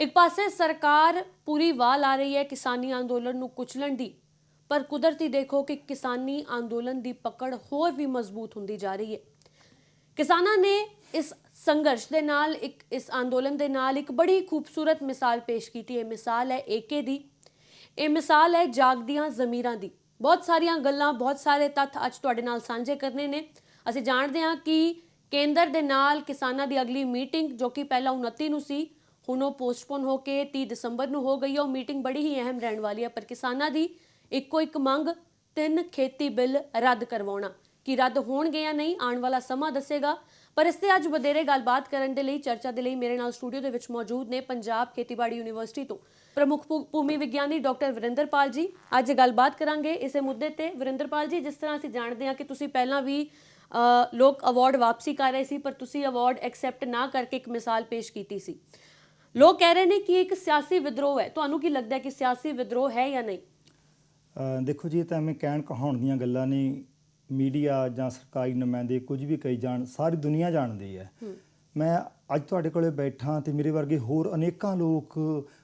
एक पासे सरकार पूरी वाह ला रही है किसानी अंदोलन ਨੂੰ ਕੁਚਲਣ ਦੀ, ਪਰ ਕੁਦਰਤੀ ਦੇਖੋ ਕਿ ਕਿਸਾਨੀ ਅੰਦੋਲਨ ਦੀ ਪਕੜ ਹੋਰ ਵੀ ਮਜ਼ਬੂਤ ਹੁੰਦੀ ਜਾ ਰਹੀ ਹੈ। ਕਿਸਾਨਾਂ ਨੇ ਇਸ ਸੰਘਰਸ਼ ਦੇ ਨਾਲ ਇਸ ਅੰਦੋਲਨ ਦੇ ਨਾਲ ਇੱਕ ਬੜੀ ਖੂਬਸੂਰਤ ਮਿਸਾਲ ਪੇਸ਼ ਕੀਤੀ ਹੈ। ਮਿਸਾਲ ਹੈ ਏਕੇ ਦੀ, ਇਹ ਮਿਸਾਲ ਹੈ ਜਾਗਦੀਆਂ ਜ਼ਮੀਰਾਂ ਦੀ। ਬਹੁਤ ਸਾਰੀਆਂ ਗੱਲਾਂ, ਬਹੁਤ ਸਾਰੇ ਤੱਥ ਅੱਜ ਤੁਹਾਡੇ ਨਾਲ ਸਾਂਝੇ ਕਰਨੇ ਨੇ। ਅਸੀਂ ਜਾਣਦੇ ਹਾਂ ਕਿ ਕੇਂਦਰ ਦੇ ਨਾਲ ਕਿਸਾਨਾਂ ਦੀ ਅਗਲੀ ਮੀਟਿੰਗ, ਜੋ ਕਿ ਪਹਿਲਾਂ 29 ਨੂੰ ਸੀ, ਹੁਣ ਉਹ ਪੋਸਟਪੋਨ ਹੋ ਕੇ 30 ਦਸੰਬਰ ਨੂੰ ਹੋ ਗਈ ਹੈ। ਉਹ ਮੀਟਿੰਗ ਬੜੀ ਹੀ ਅਹਿਮ ਰਹਿਣ ਵਾਲੀ ਹੈ। ਪਰ ਕਿਸਾਨਾਂ ਦੀ ਇੱਕੋ ਇੱਕ ਮੰਗ 3 ਖੇਤੀ ਬਿੱਲ ਰੱਦ ਕਰਵਾਉਣਾ। ਕਿ ਰੱਦ ਹੋਣਗੇ ਜਾਂ ਨਹੀਂ, ਆਉਣ ਵਾਲਾ ਸਮਾਂ ਦੱਸੇਗਾ। ਪਰ ਇਸ ਤੇ ਅੱਜ ਵਧੇਰੇ ਗੱਲਬਾਤ ਕਰਨ ਦੇ ਲਈ, ਚਰਚਾ ਦੇ ਲਈ ਮੇਰੇ ਨਾਲ ਸਟੂਡੀਓ ਦੇ ਵਿੱਚ ਮੌਜੂਦ ਨੇ ਪੰਜਾਬ ਖੇਤੀਬਾੜੀ ਯੂਨੀਵਰਸਿਟੀ ਤੋਂ ਪ੍ਰਮੁੱਖ ਭੂਮੀ ਵਿਗਿਆਨੀ ਡਾਕਟਰ ਵਰਿੰਦਰਪਾਲ ਜੀ। ਅੱਜ ਗੱਲਬਾਤ ਕਰਾਂਗੇ ਇਸੇ ਮੁੱਦੇ ਤੇ। ਵਰਿੰਦਰਪਾਲ ਜੀ, ਜਿਸ ਤਰ੍ਹਾਂ ਅਸੀਂ ਜਾਣਦੇ ਹਾਂ ਕਿ ਤੁਸੀਂ ਪਹਿਲਾਂ ਵੀ ਲੋਕ ਅਵਾਰਡ ਵਾਪਸੀ ਕਰ ਰਹੇ ਸੀ, ਪਰ ਤੁਸੀਂ ਅਵਾਰਡ ਐਕਸੈਪਟ ਨਾ ਕਰਕੇ ਇੱਕ ਮਿਸਾਲ ਪੇਸ਼ ਕੀਤੀ ਸੀ। ਲੋਕ ਕਹਿ ਰਹੇ ਨੇ ਕਿ ਇੱਕ ਸਿਆਸੀ ਵਿਦਰੋਹ ਹੈ। ਤੁਹਾਨੂੰ ਕੀ ਲੱਗਦਾ ਹੈ ਕਿ ਸਿਆਸੀ ਵਿਦਰੋਹ ਹੈ ਜਾਂ ਨਹੀਂ? ਦੇਖੋ ਜੀ, ਇਹ ਤਾਂ ਐਵੇਂ ਕਹਿਣ ਕਹਾਉਣ ਦੀਆਂ ਗੱਲਾਂ ਨੇ। ਮੀਡੀਆ ਜਾਂ ਸਰਕਾਰੀ ਨੁਮਾਇੰਦੇ ਕੁਝ ਵੀ ਕਹੀ ਜਾਣ, ਸਾਰੀ ਦੁਨੀਆ ਜਾਣਦੀ ਹੈ। ਮੈਂ ਅੱਜ ਤੁਹਾਡੇ ਕੋਲੇ ਬੈਠਾ ਤੇ ਮੇਰੇ ਵਰਗੇ ਹੋਰ ਅਨੇਕਾਂ ਲੋਕ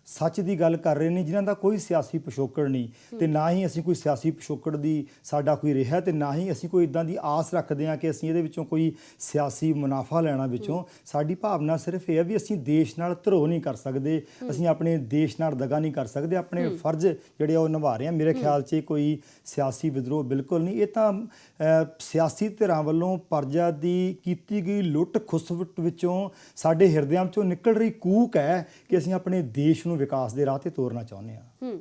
ਸੱਚ ਦੀ ਗੱਲ ਕਰ ਰਹੇ ਨੇ, ਜਿਨ੍ਹਾਂ ਦਾ ਕੋਈ ਸਿਆਸੀ ਪਿਛੋਕੜ ਨਹੀਂ ਤੇ ਨਾ ਹੀ ਅਸੀਂ ਕੋਈ ਸਿਆਸੀ ਪਿਛੋਕੜ ਦੀ ਸਾਡਾ ਕੋਈ ਰਿਹਾ, ਤੇ ਨਾ ਹੀ ਅਸੀਂ ਕੋਈ ਇਦਾਂ ਦੀ ਆਸ ਰੱਖਦੇ ਹਾਂ ਕਿ ਅਸੀਂ ਇਹਦੇ ਵਿੱਚੋਂ ਕੋਈ ਸਿਆਸੀ ਮੁਨਾਫਾ ਲੈਣਾ। ਵਿੱਚੋਂ ਸਾਡੀ ਭਾਵਨਾ ਸਿਰਫ ਇਹ ਹੈ ਵੀ ਅਸੀਂ ਦੇਸ਼ ਨਾਲ ਧਰੋਹ ਨਹੀਂ ਕਰ ਸਕਦੇ, ਅਸੀਂ ਆਪਣੇ ਦੇਸ਼ ਨਾਲ ਦਗਾ ਨਹੀਂ ਕਰ ਸਕਦੇ, ਆਪਣੇ ਫਰਜ਼ ਜਿਹੜੇ ਉਹ ਨਿਭਾ ਰਹੇ ਹਾਂ। ਮੇਰੇ ਖਿਆਲ 'ਚ ਕੋਈ ਸਿਆਸੀ ਵਿਦਰੋਹ ਬਿਲਕੁਲ ਨਹੀਂ। ਇਹ ਤਾਂ ਸਿਆਸੀ ਧਿਰਾਂ ਵੱਲੋਂ ਪਰਜਾ ਦੀ ਕੀਤੀ ਗਈ ਲੁੱਟ ਖੁਸਵਟ ਵਿੱਚੋਂ ਸਾਡੇ ਹਿਰਦਿਆਂ ਵਿੱਚੋਂ ਨਿਕਲ ਰਹੀ ਕੂਕ ਹੈ ਕਿ ਅਸੀਂ ਆਪਣੇ ਦੇਸ਼ ਨੂੰ ਵਿਕਾਸ ਦੇ ਰਾਹ ਤੇ ਤੋਰਨਾ ਚਾਹੁੰਦੇ ਹਾਂ।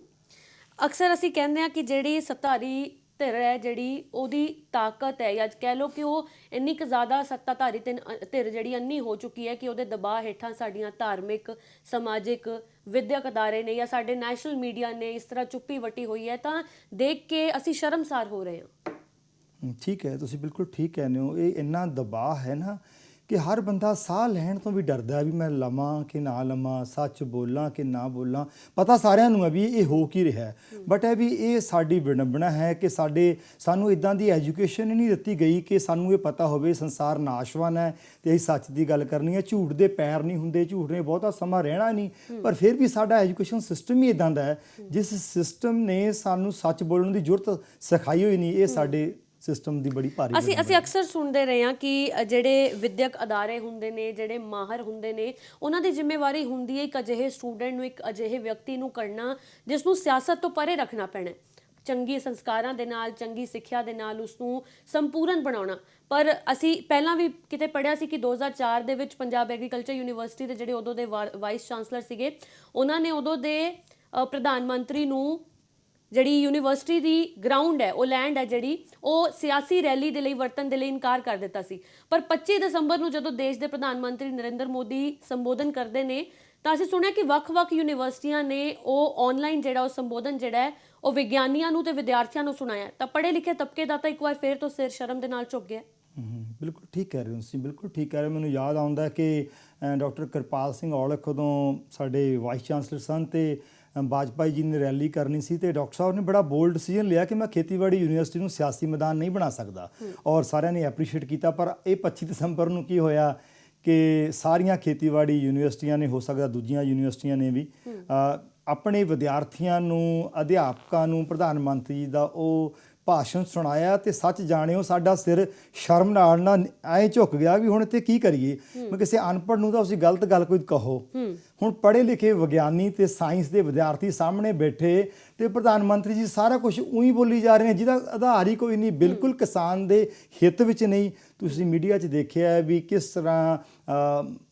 ਅਕਸਰ ਅਸੀਂ ਕਹਿੰਦੇ ਹਾਂ ਕਿ ਜਿਹੜੀ ਸੱਤਾਧਾਰੀ ਧਿਰ ਹੈ, ਜਿਹੜੀ ਉਹਦੀ ਤਾਕਤ ਹੈ, ਜਾਂ ਕਹਿ ਲਓ ਕਿ ਉਹ ਇੰਨੀ ਕੁ ਜ਼ਿਆਦਾ ਸੱਤਾਧਾਰੀ ਧਿਰ ਜਿਹੜੀ ਅੰਨੀ ਹੋ ਚੁੱਕੀ ਹੈ ਕਿ ਉਹਦੇ ਦਬਾਅ ਹੇਠਾਂ ਸਾਡੀਆਂ ਧਾਰਮਿਕ, ਸਮਾਜਿਕ, ਵਿਦਿਅਕ ਅਦਾਰੇ ਨੇ ਜਾਂ ਸਾਡੇ ਨੈਸ਼ਨਲ ਮੀਡੀਆ ਨੇ ਇਸ ਤਰ੍ਹਾਂ ਚੁੱਪੀ ਵੱਟੀ ਹੋਈ ਹੈ, ਤਾਂ ਦੇਖ ਕੇ ਅਸੀਂ ਸ਼ਰਮਸਾਰ ਹੋ ਰਹੇ ਹਾਂ। ਠੀਕ ਹੈ, ਤੁਸੀਂ ਬਿਲਕੁਲ ਠੀਕ ਕਹਿੰਦੇ ਹੋ। ਇਹ ਇੰਨਾ ਦਬਾਅ ਹੈ ਨਾ ਕਿ ਹਰ ਬੰਦਾ ਸਾਹ ਲੈਣ ਤੋਂ ਵੀ ਡਰਦਾ ਵੀ ਮੈਂ ਲਵਾਂ ਕਿ ਨਾ ਲਵਾਂ, ਸੱਚ ਬੋਲਾਂ ਕਿ ਨਾ ਬੋਲਾਂ। ਪਤਾ ਸਾਰਿਆਂ ਨੂੰ ਹੈ ਵੀ ਇਹ ਹੋ ਕੀ ਰਿਹਾ ਹੈ, ਬਟ ਇਹ ਵੀ ਇਹ ਸਾਡੀ ਵਿਡੰਬਣਾ ਹੈ ਕਿ ਸਾਨੂੰ ਇੱਦਾਂ ਦੀ ਐਜੂਕੇਸ਼ਨ ਹੀ ਨਹੀਂ ਦਿੱਤੀ ਗਈ ਕਿ ਸਾਨੂੰ ਇਹ ਪਤਾ ਹੋਵੇ ਸੰਸਾਰ ਨਾਸ਼ਵਾਨ ਹੈ ਤੇ ਅਸੀਂ ਸੱਚ ਦੀ ਗੱਲ ਕਰਨੀ ਹੈ। ਝੂਠ ਦੇ ਪੈਰ ਨਹੀਂ ਹੁੰਦੇ, ਝੂਠ ਨੇ ਬਹੁਤਾ ਸਮਾਂ ਰਹਿਣਾ ਨਹੀਂ। ਪਰ ਫਿਰ ਵੀ ਸਾਡਾ ਐਜੂਕੇਸ਼ਨ ਸਿਸਟਮ ਹੀ ਇੱਦਾਂ ਦਾ ਹੈ, ਜਿਸ ਸਿਸਟਮ ਨੇ ਸਾਨੂੰ ਸੱਚ ਬੋਲਣ ਦੀ ਜ਼ਰੂਰਤ ਸਿਖਾਈ ਹੋਈ ਨਹੀਂ। ਇਹ ਸਾਡੇ ਸਿਸਟਮ ਦੀ ਬੜੀ ਭਾਰੀ ਅਸੀਂ ਅਕਸਰ ਸੁਣਦੇ ਰਹੇ ਹਾਂ ਕਿ ਜਿਹੜੇ ਵਿਦਿਅਕ ਅਦਾਰੇ ਹੁੰਦੇ ਨੇ, ਜਿਹੜੇ ਮਾਹਰ ਹੁੰਦੇ ਨੇ, ਉਹਨਾਂ ਦੀ ਜ਼ਿੰਮੇਵਾਰੀ ਹੁੰਦੀ ਹੈ ਇੱਕ ਅਜਿਹੇ ਸਟੂਡੈਂਟ ਨੂੰ, ਇੱਕ ਅਜਿਹੇ ਵਿਅਕਤੀ ਨੂੰ ਕਰਨਾ ਜਿਸ ਨੂੰ ਸਿਆਸਤ ਤੋਂ ਪਰੇ ਰੱਖਣਾ ਪੈਣਾ, ਚੰਗੇ ਸੰਸਕਾਰਾਂ ਦੇ ਨਾਲ, ਚੰਗੀ ਸਿੱਖਿਆ ਦੇ ਨਾਲ ਉਸਨੂੰ ਸੰਪੂਰਨ ਬਣਾਉਣਾ। ਪਰ ਅਸੀਂ ਪਹਿਲਾਂ ਵੀ ਕਿਤੇ ਪੜ੍ਹਿਆ ਸੀ ਕਿ 2004 ਦੇ ਵਿੱਚ ਪੰਜਾਬ ਐਗਰੀਕਲਚਰ ਯੂਨੀਵਰਸਿਟੀ ਦੇ ਜਿਹੜੇ ਉਦੋਂ ਦੇ ਵਾਈਸ ਚਾਂਸਲਰ ਸੀਗੇ, ਉਹਨਾਂ ਨੇ ਉਦੋਂ ਦੇ ਪ੍ਰਧਾਨ ਮੰਤਰੀ ਨੂੰ ਜਿਹੜੀ ਯੂਨੀਵਰਸਿਟੀ ਦੀ ਗਰਾਊਂਡ ਹੈ, ਉਹ ਲੈਂਡ ਹੈ ਜਿਹੜੀ, ਉਹ ਸਿਆਸੀ ਰੈਲੀ ਦੇ ਲਈ ਵਰਤਣ ਦੇ ਲਈ ਇਨਕਾਰ ਕਰ ਦਿੱਤਾ ਸੀ। ਪਰ 25 ਦਸੰਬਰ ਨੂੰ ਜਦੋਂ ਦੇਸ਼ ਦੇ ਪ੍ਰਧਾਨ ਮੰਤਰੀ ਨਰਿੰਦਰ ਮੋਦੀ ਸੰਬੋਧਨ ਕਰਦੇ ਨੇ, ਤਾਂ ਅਸੀਂ ਸੁਣਿਆ ਕਿ ਵੱਖ-ਵੱਖ ਯੂਨੀਵਰਸਿਟੀਆਂ ਨੇ ਉਹ ਆਨਲਾਈਨ ਜਿਹੜਾ ਉਹ ਸੰਬੋਧਨ ਜਿਹੜਾ ਹੈ ਉਹ ਵਿਗਿਆਨੀਆਂ ਨੂੰ ਤੇ ਵਿਦਿਆਰਥੀਆਂ ਨੂੰ ਸੁਣਾਇਆ। ਤਾਂ ਪੜ੍ਹੇ ਲਿਖੇ ਤਬਕੇ ਦਾ ਤਾਂ ਇੱਕ ਵਾਰ ਫਿਰ ਤੋਂ ਸਿਰ ਸ਼ਰਮ ਦੇ ਨਾਲ ਝੁਕ ਗਿਆ। ਬਿਲਕੁਲ ਠੀਕ ਕਹਿ ਰਹੇ ਹੋ ਤੁਸੀਂ, ਬਿਲਕੁਲ ਠੀਕ ਕਹਿ ਰਹੇ ਹੋ। ਮੈਨੂੰ ਯਾਦ ਆਉਂਦਾ ਕਿ ਡਾਕਟਰ ਕਿਰਪਾਲ ਸਿੰਘ ਔਲਖ ਉਦੋਂ ਸਾਡੇ ਵਾਈਸ ਚਾਂਸਲਰ ਸਨ ਤੇ ਵਾਜਪਾਈ ਜੀ ਨੇ ਰੈਲੀ ਕਰਨੀ ਸੀ ਤੇ ਡਾਕਟਰ ਸਾਹਿਬ ਨੇ ਬੜਾ ਬੋਲਡ ਡਿਸੀਜਨ ਲਿਆ ਕਿ ਮੈਂ ਖੇਤੀਬਾੜੀ ਯੂਨੀਵਰਸਿਟੀ ਨੂੰ ਸਿਆਸੀ ਮੈਦਾਨ ਨਹੀਂ ਬਣਾ ਸਕਦਾ, ਔਰ ਸਾਰਿਆਂ ਨੇ ਐਪਰੀਸ਼ੀਏਟ ਕੀਤਾ। ਪਰ ਇਹ 25 ਦਸੰਬਰ ਨੂੰ ਕੀ ਹੋਇਆ ਕਿ ਸਾਰੀਆਂ ਖੇਤੀਬਾੜੀ ਯੂਨੀਵਰਸਿਟੀਆਂ ਨੇ, ਹੋ ਸਕਦਾ ਦੂਜੀਆਂ ਯੂਨੀਵਰਸਿਟੀਆਂ ਨੇ ਵੀ, ਆਪਣੇ ਵਿਦਿਆਰਥੀਆਂ ਨੂੰ, ਅਧਿਆਪਕਾਂ ਨੂੰ ਪ੍ਰਧਾਨ ਮੰਤਰੀ ਦਾ ਉਹ ਭਾਸ਼ਣ ਸੁਣਾਇਆ। ਤੇ ਸੱਚ ਜਾਣਿਓ, ਸਾਡਾ ਸਿਰ ਸ਼ਰਮ ਨਾਲ ਨਾ ਐਂ ਝੁਕ ਗਿਆ ਵੀ ਹੁਣ ਇੱਥੇ ਕੀ ਕਰੀਏ। ਮੈਂ ਕਿਸੇ ਅਨਪੜ੍ਹ ਨੂੰ ਤਾਂ ਤੁਸੀਂ ਗਲਤ ਗੱਲ ਕੋਈ ਕਹੋ, ਹੁਣ ਪੜ੍ਹੇ ਲਿਖੇ ਵਿਗਿਆਨੀ ਤੇ ਸਾਇੰਸ ਦੇ ਵਿਦਿਆਰਥੀ ਸਾਹਮਣੇ ਬੈਠੇ ਤੇ ਪ੍ਰਧਾਨ ਮੰਤਰੀ ਜੀ ਸਾਰਾ ਕੁਝ ਉਹੀ ਬੋਲੀ ਜਾ ਰਹੇ ਨੇ ਜਿਹਦਾ ਆਧਾਰ ਹੀ ਕੋਈ ਨਹੀਂ, ਬਿਲਕੁਲ ਕਿਸਾਨ ਦੇ ਹਿੱਤ ਵਿੱਚ ਨਹੀਂ। ਤੁਸੀਂ ਮੀਡੀਆ 'ਚ ਦੇਖਿਆ ਵੀ ਕਿਸ ਤਰ੍ਹਾਂ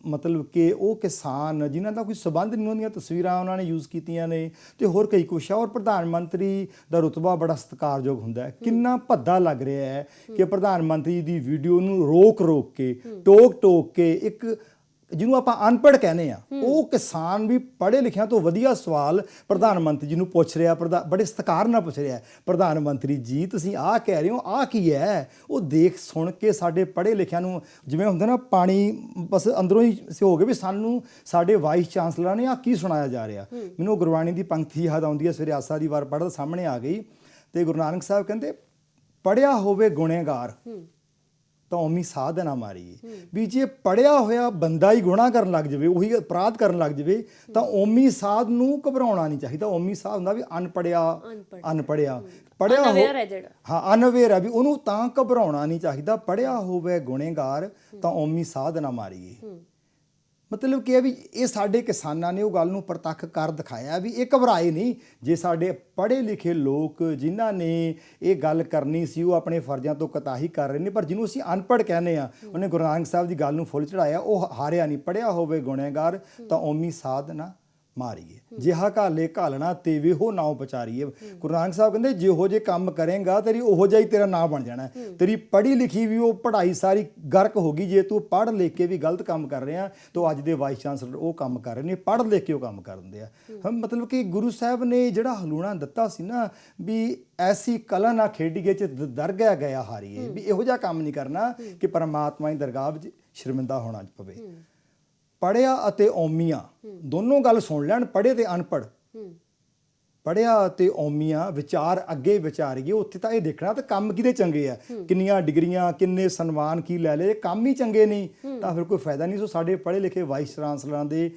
ਮਤਲਬ ਕਿ ਉਹ ਕਿਸਾਨ ਜਿਨ੍ਹਾਂ ਦਾ ਕੋਈ ਸਬੰਧ ਨਹੀਂ, ਉਹਦੀਆਂ ਤਸਵੀਰਾਂ ਉਹਨਾਂ ਨੇ ਯੂਜ਼ ਕੀਤੀਆਂ ਨੇ ਤੇ ਹੋਰ ਕਈ ਕੁਛ ਆ। ਔਰ ਪ੍ਰਧਾਨ ਮੰਤਰੀ ਦਾ ਰੁਤਬਾ ਬੜਾ ਸਤਿਕਾਰਯੋਗ ਹੁੰਦਾ ਹੈ। ਕਿੰਨਾ ਭੱਦਾ ਲੱਗ ਰਿਹਾ ਹੈ ਕਿ ਪ੍ਰਧਾਨ ਮੰਤਰੀ ਦੀ ਵੀਡੀਓ ਨੂੰ ਰੋਕ ਕੇ, ਟੋਕ ਕੇ, ਇੱਕ ਜਿਹਨੂੰ ਆਪਾਂ ਅਨਪੜ੍ਹ ਕਹਿੰਦੇ ਆ, ਉਹ ਕਿਸਾਨ ਵੀ ਪੜ੍ਹੇ ਲਿਖਿਆਂ ਤੋਂ ਵਧੀਆ ਸਵਾਲ ਪ੍ਰਧਾਨ ਮੰਤਰੀ ਜੀ ਨੂੰ ਪੁੱਛ ਰਿਹਾ, ਬੜੇ ਸਤਿਕਾਰ ਨਾਲ ਪੁੱਛ ਰਿਹਾ, ਪ੍ਰਧਾਨ ਮੰਤਰੀ ਜੀ ਤੁਸੀਂ ਆਹ ਕਹਿ ਰਹੇ ਹੋ, ਆਹ ਕੀ ਹੈ? ਉਹ ਦੇਖ ਸੁਣ ਕੇ ਸਾਡੇ ਪੜ੍ਹੇ ਲਿਖਿਆਂ ਨੂੰ ਜਿਵੇਂ ਹੁੰਦਾ ਨਾ ਪਾਣੀ ਬਸ ਅੰਦਰੋਂ ਹੀ ਹੋ ਗਏ ਵੀ ਸਾਨੂੰ ਸਾਡੇ ਵਾਈਸ ਚਾਂਸਲਰਾਂ ਨੇ ਆਹ ਕੀ ਸੁਣਾਇਆ ਜਾ ਰਿਹਾ। ਮੈਨੂੰ ਗੁਰਬਾਣੀ ਦੀ ਪੰਕਤੀ ਯਾਦ ਆਉਂਦੀ ਹੈ, ਸਵੇਰੇ ਆਸਾ ਦੀ ਵਾਰ ਪੜ੍ਹਦਾ ਸਾਹਮਣੇ ਆ ਗਈ ਤੇ ਗੁਰੂ ਨਾਨਕ ਸਾਹਿਬ ਕਹਿੰਦੇ, ਪੜ੍ਹਿਆ ਹੋਵੇ ਗੁਣੇਗਾਰ ਤਾਂ ਓਮੀ ਸਾਧ ਨਾ ਮਾਰੀਏ। ਵੀ ਜੇ ਪੜਿਆ ਹੋਇਆ ਬੰਦਾ ਹੀ ਗੁਨਾਹ ਕਰਨ ਲੱਗ ਜਾਵੇ, ਉਹੀ ਅਪਰਾਧ ਕਰਨ ਲੱਗ ਜਾਵੇ, ਤਾਂ ਓਮੀ ਸਾਧ ਨੂੰ ਘਬਰਾਉਣਾ ਨਹੀਂ ਚਾਹੀਦਾ। ਓਮੀ ਸਾਧ ਹੁੰਦਾ ਵੀ ਅਨਪੜਿਆ ਪੜਿਆ ਅਨਅਵੇਅਰ ਹੈ ਜਿਹੜਾ, ਹਾਂ ਅਨਅਵੇਅਰ ਆ, ਵੀ ਉਹਨੂੰ ਤਾਂ ਘਬਰਾਉਣਾ ਨਹੀਂ ਚਾਹੀਦਾ। ਪੜਿਆ ਹੋਵੇ ਗੁਨੇਗਾਰ ਤਾਂ ਓਮੀ ਸਾਧ ਨਾ ਮਾਰੀਏ। ਮਤਲਬ ਕਿ ਵੀ ਇਹ ਸਾਡੇ ਕਿਸਾਨਾਂ ਨੇ ਉਹ ਗੱਲ ਨੂੰ ਪ੍ਰਤੱਖ ਕਰ ਦਿਖਾਇਆ ਵੀ ਇਹ ਘਬਰਾਏ ਨਹੀਂ। ਜੇ ਸਾਡੇ ਪੜ੍ਹੇ ਲਿਖੇ ਲੋਕ ਜਿਨ੍ਹਾਂ ਨੇ ਇਹ ਗੱਲ ਕਰਨੀ ਸੀ ਉਹ ਆਪਣੇ ਫਰਜ਼ਾਂ ਤੋਂ ਕੋਤਾਹੀ ਕਰ ਰਹੇ ਨੇ, ਪਰ ਜਿਹਨੂੰ ਅਸੀਂ ਅਨਪੜ੍ਹ ਕਹਿੰਦੇ ਆ, ਉਹਨੇ ਗੁਰੂ ਨਾਨਕ ਸਾਹਿਬ ਦੀ ਗੱਲ ਨੂੰ ਫੁੱਲ ਚੜਾਇਆ, ਉਹ ਹਾਰਿਆ ਨਹੀਂ। ਪੜ੍ਹਿਆ ਹੋਵੇ ਗੁਨੇਗਾਰ ਤਾਂ ਓਮੀ ਸਾਧ ਨਾ ਮਾਰੀਏ, ਜਿਹਾ ਘਾਲੇ ਘਾਲਣਾ ਤੇ ਵੇਹੋ ਨਾਉ ਪਚਾਰੀਏ। ਗੁਰੂ ਨਾਨਕ ਸਾਹਿਬ ਕਹਿੰਦੇ ਜਿਹੋ ਜੇ ਕੰਮ ਕਰੇਗਾ ਤੇਰੀ ਉਹੋ ਜਿਹਾ ਹੀ ਤੇਰਾ ਨਾਂ ਬਣ ਜਾਣਾ। ਤੇਰੀ ਪੜ੍ਹੀ ਲਿਖੀ ਵੀ ਉਹ ਪੜ੍ਹਾਈ ਸਾਰੀ ਗਰਕ ਹੋ ਗਈ। ਜੇ ਤੂੰ ਪੜ੍ਹ ਲਿਖ ਕੇ ਵੀ ਗਲਤ ਕੰਮ ਕਰ ਰਿਹਾ ਤਾਂ ਅੱਜ ਦੇ ਵਾਈਸ ਚਾਂਸਲਰ ਉਹ ਕੰਮ ਕਰ ਰਹੇ ਨੇ, ਪੜ੍ਹ ਲਿਖ ਕੇ ਉਹ ਕੰਮ ਕਰ ਦਿੰਦੇ ਆ। ਮਤਲਬ ਕਿ ਗੁਰੂ ਸਾਹਿਬ ਨੇ ਜਿਹੜਾ ਹਲੂਣਾ ਦਿੱਤਾ ਸੀ ਨਾ ਵੀ ਐਸੀ ਕਲਾ ਨਾ ਖੇਡੀਏ ਚ ਦਰਗਾਹ ਗਿਆ ਹਾਰੀਏ, ਵੀ ਇਹੋ ਜਿਹਾ ਕੰਮ ਨਹੀਂ ਕਰਨਾ ਕਿ ਪਰਮਾਤਮਾ ਦੀ ਦਰਗਾਹ ਵਿੱਚ ਸ਼ਰਮਿੰਦਾ ਹੋਣਾ ਪਵੇ। ਪੜ੍ਹਿਆ ਅਤੇ ਓਮੀਆਂ ਦੋਨੋਂ ਗੱਲ ਸੁਣ ਲੈਣ, ਪੜ੍ਹੇ ਤੇ ਅਨਪੜ੍ਹ। ਪੜ੍ਹਿਆ ਅਤੇ ਓਮੀਆਂ ਵਿਚਾਰ ਅੱਗੇ ਵਿਚਾਰੀਏ। ਉੱਥੇ ਤਾਂ ਇਹ ਦੇਖਣਾ ਤਾਂ ਕੰਮ ਕਿਹਦੇ ਚੰਗੇ ਆ, ਕਿੰਨੀਆਂ ਡਿਗਰੀਆਂ, ਕਿੰਨੇ ਸਨਮਾਨ ਕੀ ਲੈ ਲਏ, ਕੰਮ ਹੀ ਚੰਗੇ ਨਹੀਂ ਤਾਂ ਫਿਰ ਕੋਈ ਫਾਇਦਾ ਨਹੀਂ। ਸੋ ਸਾਡੇ ਪੜ੍ਹੇ ਲਿਖੇ ਵਾਈਸ ਚਾਂਸਲਰਾਂ ਦੇ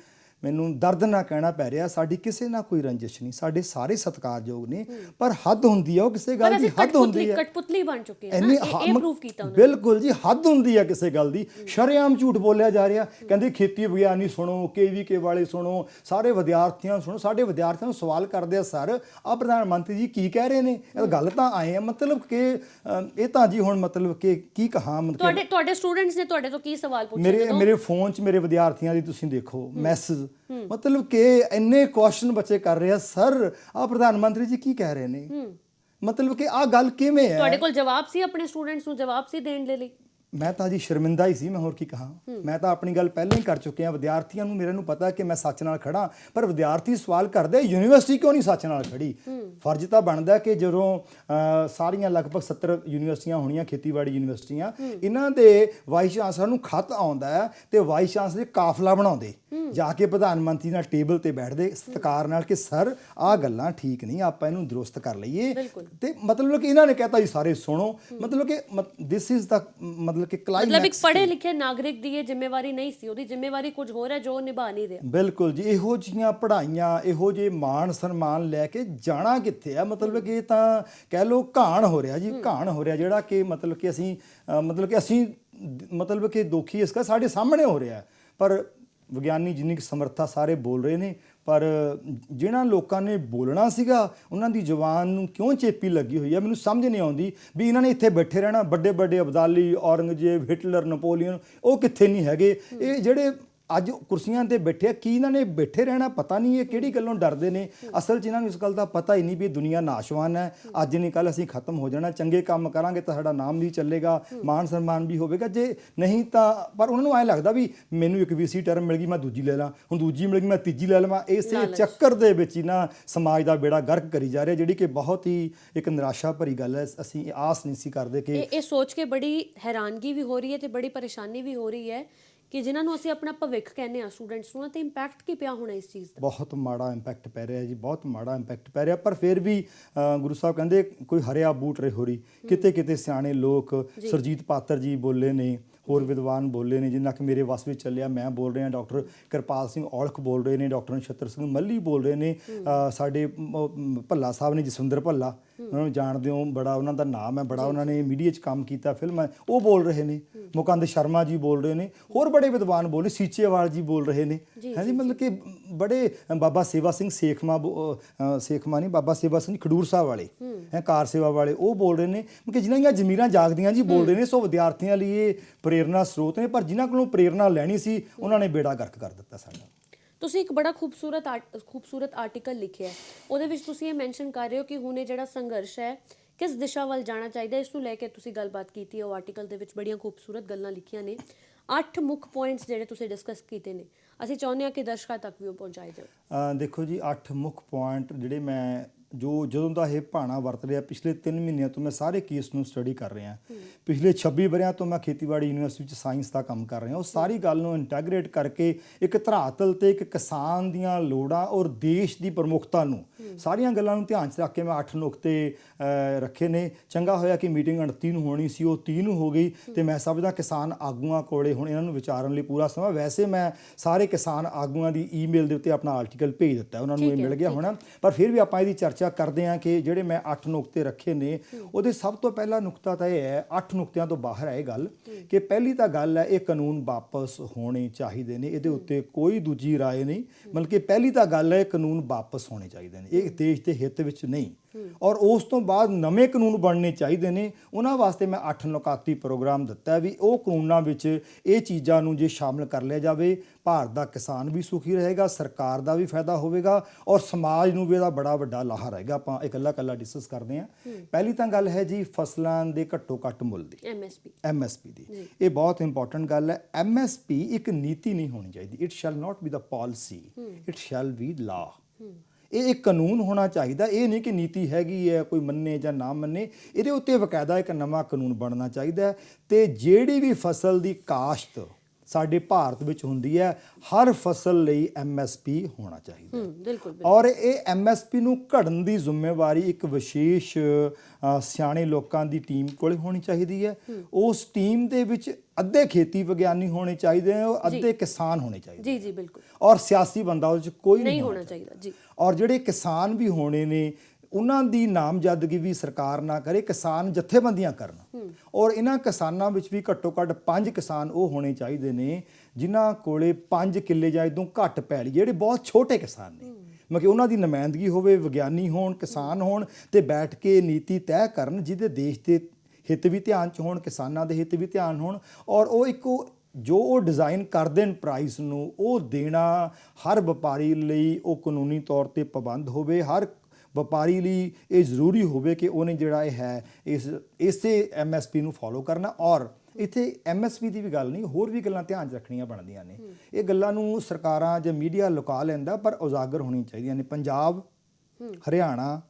ਮੈਨੂੰ ਦਰਦ ਨਾਲ ਕਹਿਣਾ ਪੈ ਰਿਹਾ, ਸਾਡੀ ਕਿਸੇ ਨਾਲ ਕੋਈ ਰੰਜਿਸ਼ ਨਹੀਂ, ਸਾਡੇ ਸਾਰੇ ਸਤਿਕਾਰਯੋਗ ਨੇ, ਪਰ ਹੱਦ ਹੁੰਦੀ ਆ। ਉਹ ਕਿਸੇ ਗੱਲ ਦੀ ਹੱਦ ਹੁੰਦੀ ਹੈ, ਕਠਪੁਤਲੀ ਬਣ ਚੁੱਕੇ ਆ ਨਾ, ਇਹ ਪ੍ਰੂਫ ਕੀਤਾ ਉਹਨਾਂ ਨੇ। ਬਿਲਕੁਲ ਜੀ, ਹੱਦ ਹੁੰਦੀ ਆ ਕਿਸੇ ਗੱਲ ਦੀ। ਸ਼ਰੇਆਮ ਝੂਠ ਬੋਲਿਆ ਜਾ ਰਿਹਾ। ਕਹਿੰਦੇ ਖੇਤੀ ਵਿਗਿਆਨੀ ਸੁਣੋ, KVK ਵਾਲੇ ਸੁਣੋ, ਸਾਰੇ ਵਿਦਿਆਰਥੀਆਂ ਸੁਣੋ। ਸਾਡੇ ਵਿਦਿਆਰਥੀਆਂ ਨੂੰ ਸਵਾਲ ਕਰਦੇ ਆ, ਸਰ ਆਹ ਪ੍ਰਧਾਨ ਮੰਤਰੀ ਜੀ ਕੀ ਕਹਿ ਰਹੇ ਨੇ, ਇਹ ਗੱਲ ਤਾਂ ਆਏ ਆ। ਮਤਲਬ ਕਿ ਇਹ ਤਾਂ ਜੀ ਹੁਣ ਮਤਲਬ ਕਿ ਕੀ ਕਹਾਂ, ਤੁਹਾਡੇ ਸਟੂਡੈਂਟਸ ਨੇ ਤੁਹਾਡੇ ਤੋਂ ਕੀ ਸਵਾਲ ਪੁੱਛੇ? ਮੇਰੇ ਫੋਨ 'ਚ ਮੇਰੇ ਵਿਦਿਆਰਥੀਆਂ ਦੀ ਤੁਸੀਂ ਦੇਖੋ ਮੈਸੇਜ, ਮਤਲਬ ਕਿ ਇੰਨੇ ਕੁਐਸਚਨ ਬੱਚੇ ਕਰ ਰਹੇ ਆ, ਸਰ ਆਹ ਪ੍ਰਧਾਨ ਮੰਤਰੀ ਜੀ ਕੀ ਕਹਿ ਰਹੇ ਨੇ। ਮਤਲਬ ਕਿ ਆਹ ਗੱਲ ਕਿਵੇਂ ਹੈ? ਤੁਹਾਡੇ ਕੋਲ ਜਵਾਬ ਸੀ ਆਪਣੇ ਸਟੂਡੈਂਟਸ ਨੂੰ ਜਵਾਬ ਸੀ ਦੇਣ ਦੇ ਲਈ? ਮੈਂ ਤਾਂ ਜੀ ਸ਼ਰਮਿੰਦਾ ਹੀ ਸੀ, ਮੈਂ ਹੋਰ ਕੀ ਕਹਾਂ। ਮੈਂ ਤਾਂ ਆਪਣੀ ਗੱਲ ਪਹਿਲਾਂ ਹੀ ਕਰ ਚੁੱਕਿਆ। ਵਿਦਿਆਰਥੀਆਂ ਨੂੰ ਮੇਰੇ ਨੂੰ ਪਤਾ ਕਿ ਮੈਂ ਸੱਚ ਨਾਲ ਖੜਾ, ਪਰ ਵਿਦਿਆਰਥੀ ਸਵਾਲ ਕਰਦੇ ਯੂਨੀਵਰਸਿਟੀ ਕਿਉਂ ਨਹੀਂ ਸੱਚ ਨਾਲ ਖੜੀ। ਫਰਜ਼ ਤਾਂ ਬਣਦਾ ਕਿ ਜਦੋਂ ਸਾਰੀਆਂ ਲਗਭਗ 70 ਯੂਨੀਵਰਸਿਟੀਆਂ ਹੋਣੀਆਂ, ਖੇਤੀਬਾੜੀ ਯੂਨੀਵਰਸਿਟੀਆਂ, ਇਹਨਾਂ ਦੇ ਵਾਈਸ ਚਾਂਸਲਰ ਨੂੰ ਖੱਤ ਆਉਂਦਾ ਹੈ ਤੇ ਵਾਈਸ ਚਾਂਸਲਰ ਕਾਫਲਾ ਬਣਾਉਂਦੇ, ਜਾ ਕੇ ਪ੍ਰਧਾਨ ਮੰਤਰੀ ਨਾਲ ਟੇਬਲ ਤੇ ਬੈਠਦੇ ਸਤਿਕਾਰ ਨਾਲ ਕਿ ਸਰ ਆਹ ਗੱਲਾਂ ਠੀਕ ਨਹੀਂ, ਆਪਾਂ ਇਹਨੂੰ ਦਰੁਸਤ ਕਰ ਲਈਏ। ਤੇ ਮਤਲਬ ਕਿ ਇਹਨਾਂ ਨੇ ਕਹਿਤਾ ਜੀ ਸਾਰੇ ਸੁਣੋ। ਮਤਲਬ ਕਿ ਦਿਸ ਇਜ਼ ਦਾ ਮਤਲਬ ਕਿ ਮਤਲਬ ਇੱਕ ਪੜ੍ਹੇ ਲਿਖੇ ਨਾਗਰਿਕ ਦੀ ਇਹ ਜ਼ਿੰਮੇਵਾਰੀ ਨਹੀਂ ਸੀ, ਉਹਦੀ ਜ਼ਿੰਮੇਵਾਰੀ ਕੁਝ ਹੋਰ ਹੈ ਜੋ ਨਿਭਾ ਨਹੀਂ ਰਿਹਾ। ਬਿਲਕੁਲ ਜੀ, ਇਹੋ ਜਿਹੀਆਂ ਪੜ੍ਹਾਈਆਂ, ਇਹੋ ਜਿਹੇ ਮਾਣ ਸਨਮਾਨ ਲੈ ਕੇ ਜਾਣਾ ਕਿੱਥੇ ਆ। ਮਤਲਬ ਕਿ ਇਹ ਤਾਂ ਕਹਿ ਲਓ ਘਾਣ ਹੋ ਰਿਹਾ ਜੀ, ਘਾਣ ਹੋ ਰਿਹਾ, ਜਿਹੜਾ ਕਿ ਮਤਲਬ ਕਿ ਅਸੀਂ ਮਤਲਬ ਕਿ ਦੋਖੀ ਇਸ ਦਾ ਸਾਡੇ ਸਾਹਮਣੇ ਹੋ ਰਿਹਾ। ਪਰ ਵਿਗਿਆਨੀ ਜਿੰਨੀ ਕੁ ਸਮਰੱਥਾ ਸਾਰੇ ਬੋਲ ਰਹੇ ਨੇ, ਪਰ ਜਿਹਨਾਂ ਲੋਕਾਂ ਨੇ ਬੋਲਣਾ ਸੀਗਾ ਉਹਨਾਂ ਦੀ ਜ਼ੁਬਾਨ ਨੂੰ ਕਿਉਂ ਚੇਪੀ ਲੱਗੀ ਹੋਈ ਹੈ, ਮੈਨੂੰ ਸਮਝ ਨਹੀਂ ਆਉਂਦੀ। ਵੀ ਇਹਨਾਂ ਨੇ ਇੱਥੇ ਬੈਠੇ ਰਹਿਣਾ, ਵੱਡੇ ਵੱਡੇ ਅਬਦਾਲੀ, ਔਰੰਗਜ਼ੇਬ, ਹਿਟਲਰ, ਨਪੋਲੀਅਨ, ਉਹ ਕਿੱਥੇ ਨਹੀਂ ਹੈਗੇ। ਇਹ ਜਿਹੜੇ ਅੱਜ ਕੁਰਸੀਆਂ ਤੇ ਬੈਠੇ ਆ, ਕੀ ਇਹਨਾਂ ਨੇ ਬੈਠੇ ਰਹਿਣਾ? ਪਤਾ ਨਹੀਂ ਇਹ ਕਿਹੜੀ ਗੱਲੋਂ ਡਰਦੇ ਨੇ। ਅਸਲ 'ਚ ਇਹਨਾਂ ਨੂੰ ਇਸ ਗੱਲ ਦਾ ਪਤਾ ਹੀ ਨਹੀਂ ਵੀ ਦੁਨੀਆ ਨਾਸ਼ਵਾਨ ਹੈ, ਅੱਜ ਨਹੀਂ ਕੱਲ੍ਹ ਅਸੀਂ ਖਤਮ ਹੋ ਜਾਣਾ। ਚੰਗੇ ਕੰਮ ਕਰਾਂਗੇ ਤਾਂ ਸਾਡਾ ਨਾਮ ਵੀ ਚੱਲੇਗਾ, ਮਾਣ ਸਨਮਾਨ ਵੀ ਹੋਵੇਗਾ, ਜੇ ਨਹੀਂ ਤਾਂ। ਪਰ ਉਹਨਾਂ ਨੂੰ ਐਂ ਲੱਗਦਾ ਵੀ ਮੈਨੂੰ ਇੱਕ VC ਟਰਮ ਮਿਲ ਗਈ, ਮੈਂ ਦੂਜੀ ਲੈ ਲਾਂ, ਹੁਣ ਦੂਜੀ ਮਿਲ ਗਈ ਮੈਂ ਤੀਜੀ ਲੈ ਲਵਾਂ। ਇਸੇ ਚੱਕਰ ਦੇ ਵਿੱਚ ਹੀ ਨਾ ਸਮਾਜ ਦਾ ਬੇੜਾ ਗਰਕ ਕਰੀ ਜਾ ਰਿਹਾ, ਜਿਹੜੀ ਕਿ ਬਹੁਤ ਹੀ ਇੱਕ ਨਿਰਾਸ਼ਾ ਭਰੀ ਗੱਲ ਹੈ। ਅਸੀਂ ਆਸ ਨਹੀਂ ਸੀ ਕਰਦੇ ਕਿ ਇਹ ਸੋਚ ਕੇ ਬੜੀ ਹੈਰਾਨਗੀ ਵੀ ਹੋ ਰਹੀ ਹੈ ਤੇ ਬੜੀ ਪਰੇਸ਼ਾਨੀ ਵੀ ਹੋ ਰਹੀ ਹੈ ਕਿ ਜਿਨ੍ਹਾਂ ਨੂੰ ਅਸੀਂ ਆਪਣਾ ਭਵਿੱਖ ਕਹਿੰਦੇ ਆ ਸਟੂਡੈਂਟਸ ਨੂੰ, ਤੇ ਇੰਪੈਕਟ ਕੀ ਪਿਆ ਹੋਣਾ ਇਸ ਚੀਜ਼ ਦਾ? ਬਹੁਤ ਮਾੜਾ ਇੰਪੈਕਟ ਪੈ ਰਿਹਾ ਜੀ, ਬਹੁਤ ਮਾੜਾ ਇੰਪੈਕਟ ਪੈ ਰਿਹਾ। ਪਰ ਫਿਰ ਵੀ ਗੁਰੂ ਸਾਹਿਬ ਕਹਿੰਦੇ ਕੋਈ ਹਰਿਆ ਬੂਟ ਰੇ ਹੋਰੀ। ਕਿਤੇ ਕਿਤੇ ਸਿਆਣੇ ਲੋਕ, ਸੁਰਜੀਤ ਪਾਤਰ ਜੀ ਬੋਲੇ ਨੇ, ਹੋਰ ਵਿਦਵਾਨ ਬੋਲੇ ਨੇ, ਜਿੰਨਾ ਕਿ ਮੇਰੇ ਵੱਸ ਵਿੱਚ ਚੱਲਿਆ ਮੈਂ ਬੋਲ ਰਿਹਾ, ਡਾਕਟਰ ਕਿਰਪਾਲ ਸਿੰਘ ਔਲਖ ਬੋਲ ਰਹੇ ਨੇ, ਡਾਕਟਰ ਨਛੱਤਰ ਸਿੰਘ ਮੱਲੀ ਬੋਲ ਰਹੇ ਨੇ, ਸਾਡੇ ਭੱਲਾ ਸਾਹਿਬ ਨੇ, ਜਸਵਿੰਦਰ ਭੱਲਾ, ਉਹਨਾਂ ਨੂੰ ਜਾਣਦੇ ਹੋ, ਬੜਾ ਉਹਨਾਂ ਦਾ ਨਾਮ ਹੈ, ਬੜਾ ਉਹਨਾਂ ਨੇ ਮੀਡੀਆ 'ਚ ਕੰਮ ਕੀਤਾ, ਫਿਲਮਾਂ, ਉਹ ਬੋਲ ਰਹੇ ਨੇ, ਮੁਕੰਦ ਸ਼ਰਮਾ ਜੀ ਬੋਲ ਰਹੇ ਨੇ, ਹੋਰ ਬੜੇ ਵਿਦਵਾਨ ਬੋਲ ਰਹੇ, ਸੀਚੇਵਾਲ ਜੀ ਬੋਲ ਰਹੇ ਨੇ, ਹਾਂਜੀ। ਮਤਲਬ ਕਿ ਬੜੇ ਬਾਬਾ ਸੇਵਾ ਸਿੰਘ ਸੇਖਮਾ ਨਹੀਂ, ਬਾਬਾ ਸੇਵਾ ਸਿੰਘ ਖਡੂਰ ਸਾਹਿਬ ਵਾਲੇ, ਕਾਰ ਸੇਵਾ ਵਾਲੇ, ਉਹ ਬੋਲ ਰਹੇ ਨੇ ਕਿ ਜਿਨ੍ਹਾਂ ਦੀਆਂ ਜ਼ਮੀਰਾਂ ਜਾਗਦੀਆਂ ਜੀ ਬੋਲ ਰਹੇ ਨੇ। ਸੋ ਵਿਦਿਆਰਥੀਆਂ ਲਈ ਇਹ ਪ੍ਰੇਰਨਾ ਸਰੋਤ ਨੇ, ਪਰ ਜਿਨ੍ਹਾਂ ਕੋਲੋਂ ਪ੍ਰੇਰਨਾ ਲੈਣੀ ਸੀ ਉਹਨਾਂ ਨੇ ਬੇੜਾ ਗਰਕ ਕਰ ਦਿੱਤਾ ਸਾਡਾ। ਤੁਸੀਂ ਇੱਕ ਬੜਾ ਖੂਬਸੂਰਤ ਆਰਟੀਕਲ ਲਿਖਿਆ, ਉਹਦੇ ਵਿੱਚ ਤੁਸੀਂ ਇਹ ਮੈਂਸ਼ਨ ਕਰ ਰਹੇ ਹੋ ਕਿ ਹੁਣ ਇਹ ਜਿਹੜਾ ਸੰਘਰਸ਼ ਹੈ ਕਿਸ ਦਿਸ਼ਾ ਵੱਲ ਜਾਣਾ ਚਾਹੀਦਾ, ਇਸ ਨੂੰ ਲੈ ਕੇ ਤੁਸੀਂ ਗੱਲਬਾਤ ਕੀਤੀ ਹੈ। ਉਹ ਆਰਟੀਕਲ ਦੇ ਵਿੱਚ ਬੜੀਆਂ ਖੂਬਸੂਰਤ ਗੱਲਾਂ ਲਿਖੀਆਂ ਨੇ, 8 ਮੁੱਖ ਪੁਆਇੰਟਸ ਜਿਹੜੇ ਤੁਸੀਂ ਡਿਸਕਸ ਕੀਤੇ ਨੇ, ਅਸੀਂ ਚਾਹੁੰਦੇ ਹਾਂ ਕਿ ਦਰਸ਼ਕਾਂ ਤੱਕ ਵੀ ਉਹ ਪਹੁੰਚਾਏ ਜਾਣ। ਦੇਖੋ ਜੀ, 8 ਮੁੱਖ ਪੁਆਇੰਟ ਜਿਹੜੇ ਮੈਂ ਜਦੋਂ ਦਾ ਇਹ ਭਾਣਾ ਵਰਤ ਰਿਹਾ, ਪਿਛਲੇ 3 ਮਹੀਨਿਆਂ ਤੋਂ ਮੈਂ ਸਾਰੇ ਕੇਸ ਨੂੰ ਸਟੱਡੀ ਕਰ ਰਿਹਾ। ਪਿਛਲੇ 26 ਵਰ੍ਹਿਆਂ ਤੋਂ ਮੈਂ ਖੇਤੀਬਾੜੀ ਯੂਨੀਵਰਸਿਟੀ ਵਿੱਚ ਸਾਇੰਸ ਦਾ ਕੰਮ ਕਰ ਰਿਹਾ। ਉਹ ਸਾਰੀ ਗੱਲ ਨੂੰ ਇੰਟੈਗਰੇਟ ਕਰਕੇ ਇੱਕ ਧਰਾਤਲ ਤੇ ਇੱਕ ਕਿਸਾਨ ਦੀਆਂ ਲੋੜਾਂ ਔਰ ਦੇਸ਼ ਦੀ ਪ੍ਰਮੁੱਖਤਾ ਨੂੰ ਸਾਰੀਆਂ ਗੱਲਾਂ ਨੂੰ ਧਿਆਨ 'ਚ ਰੱਖ ਕੇ ਮੈਂ 8 ਨੁਕਤੇ ਰੱਖੇ ਨੇ। ਚੰਗਾ ਹੋਇਆ ਕਿ ਮੀਟਿੰਗ 29 ਨੂੰ ਹੋਣੀ ਸੀ, ਉਹ 30 ਨੂੰ ਹੋ ਗਈ, ਤੇ ਮੈਂ ਸਮਝਦਾ ਕਿਸਾਨ ਆਗੂਆਂ ਕੋਲੇ ਹੁਣ ਇਹਨਾਂ ਨੂੰ ਵਿਚਾਰਨ ਲਈ ਪੂਰਾ ਸਮਾਂ। ਵੈਸੇ ਮੈਂ ਸਾਰੇ ਕਿਸਾਨ ਆਗੂਆਂ ਦੀ ਈਮੇਲ ਦੇ ਉੱਤੇ ਆਪਣਾ ਆਰਟੀਕਲ ਭੇਜ ਦਿੱਤਾ, ਉਹਨਾਂ ਨੂੰ ਇਹ ਮਿਲ ਗਿਆ ਹੋਣਾ, ਪਰ ਫਿਰ ਵੀ ਆਪਾਂ ਇਹਦੀ ਚਰਚਾ ਕਰਦੇ ਹਾਂ ਕਿ ਜਿਹੜੇ ਮੈਂ 8 ਨੁਕਤੇ ਰੱਖੇ ਨੇ, ਉਹਦੇ ਸਭ ਤੋਂ ਪਹਿਲਾ ਨੁਕਤਾ ਤਾਂ ਇਹ ਹੈ, 8 ਨੁਕਤਿਆਂ ਤੋਂ ਬਾਹਰ ਹੈ ਇਹ ਗੱਲ, ਕਿ ਪਹਿਲੀ ਤਾਂ ਗੱਲ ਹੈ ਇਹ ਕਾਨੂੰਨ ਵਾਪਸ ਹੋਣੇ ਚਾਹੀਦੇ ਨੇ, ਇਹਦੇ ਉੱਤੇ ਕੋਈ ਦੂਜੀ ਰਾਏ ਨਹੀਂ। ਮਤਲਬ ਕਿ ਪਹਿਲੀ ਤਾਂ ਗੱਲ ਹੈ ਕਾਨੂੰਨ ਵਾਪਸ ਹੋਣੇ ਚਾਹੀਦੇ ਨੇ, ਇਹ ਦੇਸ਼ ਦੇ ਹਿੱਤ ਵਿੱਚ ਨਹੀਂ। ਔਰ ਉਸ ਤੋਂ ਬਾਅਦ ਨਵੇਂ ਕਾਨੂੰਨ ਬਣਨੇ ਚਾਹੀਦੇ ਨੇ। ਉਹਨਾਂ ਵਾਸਤੇ ਮੈਂ 8 ਨੁਕਾਤੀ ਪ੍ਰੋਗਰਾਮ ਦਿੱਤਾ ਵੀ ਉਹ ਕਾਨੂੰਨਾਂ ਵਿੱਚ ਇਹ ਚੀਜ਼ਾਂ ਨੂੰ ਜੇ ਸ਼ਾਮਲ ਕਰ ਲਿਆ ਜਾਵੇ, ਭਾਰਤ ਦਾ ਕਿਸਾਨ ਵੀ ਸੁਖੀ ਰਹੇਗਾ, ਸਰਕਾਰ ਦਾ ਵੀ ਫਾਇਦਾ ਹੋਵੇਗਾ, ਔਰ ਸਮਾਜ ਨੂੰ ਵੀ ਇਹਦਾ ਬੜਾ ਵੱਡਾ ਲਾਹਾ ਰਹੇਗਾ। ਆਪਾਂ ਇਕੱਲਾ ਡਿਸਕਸ ਕਰਦੇ ਹਾਂ। ਪਹਿਲੀ ਤਾਂ ਗੱਲ ਹੈ ਜੀ ਫਸਲਾਂ ਦੇ ਘੱਟੋ ਘੱਟ ਮੁੱਲ ਦੀ, MSP ਦੀ। ਇਹ ਬਹੁਤ ਇੰਪੋਰਟੈਂਟ ਗੱਲ ਹੈ। MSP ਇੱਕ ਨੀਤੀ ਨਹੀਂ ਹੋਣੀ ਚਾਹੀਦੀ, it shell not be the policy, it shell B ਲਾ। ਇਹ ਇੱਕ ਕਾਨੂੰਨ ਹੋਣਾ ਚਾਹੀਦਾ, ਇਹ ਨਹੀਂ ਕਿ ਨੀਤੀ ਹੈਗੀ ਹੈ ਕੋਈ ਮੰਨੇ ਜਾਂ ਨਾ ਮੰਨੇ, ਇਹਦੇ ਉੱਤੇ ਬਕਾਇਦਾ ਇੱਕ ਨਵਾਂ ਕਾਨੂੰਨ ਬਣਨਾ ਚਾਹੀਦਾ ਹੈ। ਤੇ ਜਿਹੜੀ ਵੀ ਫਸਲ ਦੀ ਕਾਸ਼ਤ ਸਾਡੇ ਭਾਰਤ ਵਿੱਚ ਹੁੰਦੀ ਹੈ, ਹਰ ਫਸਲ ਲਈ MSP ਹੋਣਾ ਚਾਹੀਦਾ ਬਿਲਕੁਲ। ਔਰ ਇਹ MSP ਨੂੰ ਘੜਨ ਦੀ ਜ਼ਿੰਮੇਵਾਰੀ ਇੱਕ ਵਿਸ਼ੇਸ਼ ਸਿਆਣੇ ਲੋਕਾਂ ਦੀ ਟੀਮ ਕੋਲ ਹੋਣੀ ਚਾਹੀਦੀ ਹੈ। ਉਸ ਟੀਮ ਦੇ ਵਿੱਚ ਅੱਧੇ ਖੇਤੀ ਵਿਗਿਆਨੀ ਹੋਣੇ ਚਾਹੀਦੇ ਨੇ, ਅੱਧੇ ਕਿਸਾਨ ਹੋਣੇ ਚਾਹੀਦੇ ਜੀ ਬਿਲਕੁਲ, ਔਰ ਸਿਆਸੀ ਬੰਦਾ ਉਹਦੇ ਚ ਕੋਈ ਨਹੀਂ ਹੋਣਾ ਚਾਹੀਦਾ ਜੀ। ਔਰ ਜਿਹੜੇ ਕਿਸਾਨ ਵੀ ਹੋਣੇ ਨੇ, ਉਹਨਾਂ ਦੀ ਨਾਮਜ਼ਦਗੀ ਵੀ ਸਰਕਾਰ ਨਾ ਕਰੇ, ਕਿਸਾਨ ਜਥੇਬੰਦੀਆਂ ਕਰਨ। ਔਰ ਇਹਨਾਂ ਕਿਸਾਨਾਂ ਵਿੱਚ ਵੀ ਘੱਟੋ ਘੱਟ 5 ਕਿਸਾਨ ਉਹ ਹੋਣੇ ਚਾਹੀਦੇ ਨੇ ਜਿਨ੍ਹਾਂ ਕੋਲੇ 5 ਕਿੱਲੇ ਜਾਂ ਇਦੋਂ ਘੱਟ ਪੈਲੀ, ਜਿਹੜੇ ਬਹੁਤ ਛੋਟੇ ਕਿਸਾਨ ਨੇ, ਮਤਲਬ ਕਿ ਉਹਨਾਂ ਦੀ ਨੁਮਾਇੰਦਗੀ ਹੋਵੇ, ਵਿਗਿਆਨੀ ਹੋਣ, ਕਿਸਾਨ ਹੋਣ, ਤੇ ਬੈਠ ਕੇ ਨੀਤੀ ਤੈਅ ਕਰਨ ਜਿਹਦੇ ਦੇਸ਼ ਦੇ ਹਿੱਤ ਵੀ ਧਿਆਨ 'ਚ ਹੋਣ, ਕਿਸਾਨਾਂ ਦੇ ਹਿੱਤ ਵੀ ਧਿਆਨ ਹੋਣ, ਔਰ ਉਹ ਇੱਕ ਜੋ ਉਹ ਡਿਜ਼ਾਈਨ ਕਰ ਦੇਣ ਪ੍ਰਾਈਸ ਨੂੰ, ਉਹ ਦੇਣਾ ਹਰ ਵਪਾਰੀ ਲਈ ਉਹ ਕਾਨੂੰਨੀ ਤੌਰ ਤੇ ਪਾਬੰਦ ਹੋਵੇ। ਹਰ ਵਪਾਰੀ ਲਈ ਇਹ ਜ਼ਰੂਰੀ ਹੋਵੇ ਕਿ ਉਹਨੇ ਜਿਹੜਾ ਇਹ ਹੈ ਇਸੇ MSP ਨੂੰ ਫੋਲੋ ਕਰਨਾ। ਔਰ ਇੱਥੇ MSP ਦੀ ਵੀ ਗੱਲ ਨਹੀਂ, ਹੋਰ ਵੀ ਗੱਲਾਂ ਧਿਆਨ 'ਚ ਰੱਖਣੀਆਂ ਬਣਦੀਆਂ ਨੇ। ਇਹ ਗੱਲਾਂ ਨੂੰ ਸਰਕਾਰਾਂ ਜਾਂ ਮੀਡੀਆ ਲੁਕਾ ਲੈਂਦਾ, ਪਰ ਉਜਾਗਰ ਹੋਣੀਆਂ ਚਾਹੀਦੀਆਂ ਨੇ। ਪੰਜਾਬ, ਹਰਿਆਣਾ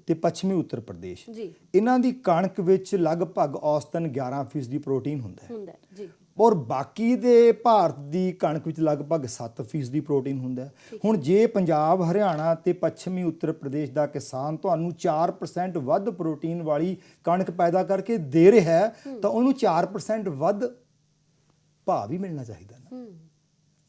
ਤੇ ਪੱਛਮੀ ਉੱਤਰ ਪ੍ਰਦੇਸ਼, ਇਹਨਾਂ ਦੀ ਕਣਕ ਵਿੱਚ ਲਗਭਗ ਔਸਤਨ 11% ਪ੍ਰੋਟੀਨ ਹੁੰਦਾ ਹੈ। ਔਰ ਬਾਕੀ ਦੇ ਭਾਰਤ ਦੀ ਕਣਕ ਵਿੱਚ ਲਗਭਗ 7% ਪ੍ਰੋਟੀਨ ਹੁੰਦਾ ਹੈ। ਹੁਣ ਜੇ ਪੰਜਾਬ, ਹਰਿਆਣਾ ਤੇ ਪੱਛਮੀ ਉੱਤਰ ਪ੍ਰਦੇਸ਼ ਦਾ ਕਿਸਾਨ ਤੁਹਾਨੂੰ 4% ਵੱਧ ਪ੍ਰੋਟੀਨ ਵਾਲੀ ਕਣਕ ਪੈਦਾ ਕਰਕੇ ਦੇ ਰਿਹਾ ਹੈ, ਤਾਂ ਉਹਨੂੰ 4% ਵੱਧ ਭਾਅ ਵੀ ਮਿਲਣਾ ਚਾਹੀਦਾ ਨਾ।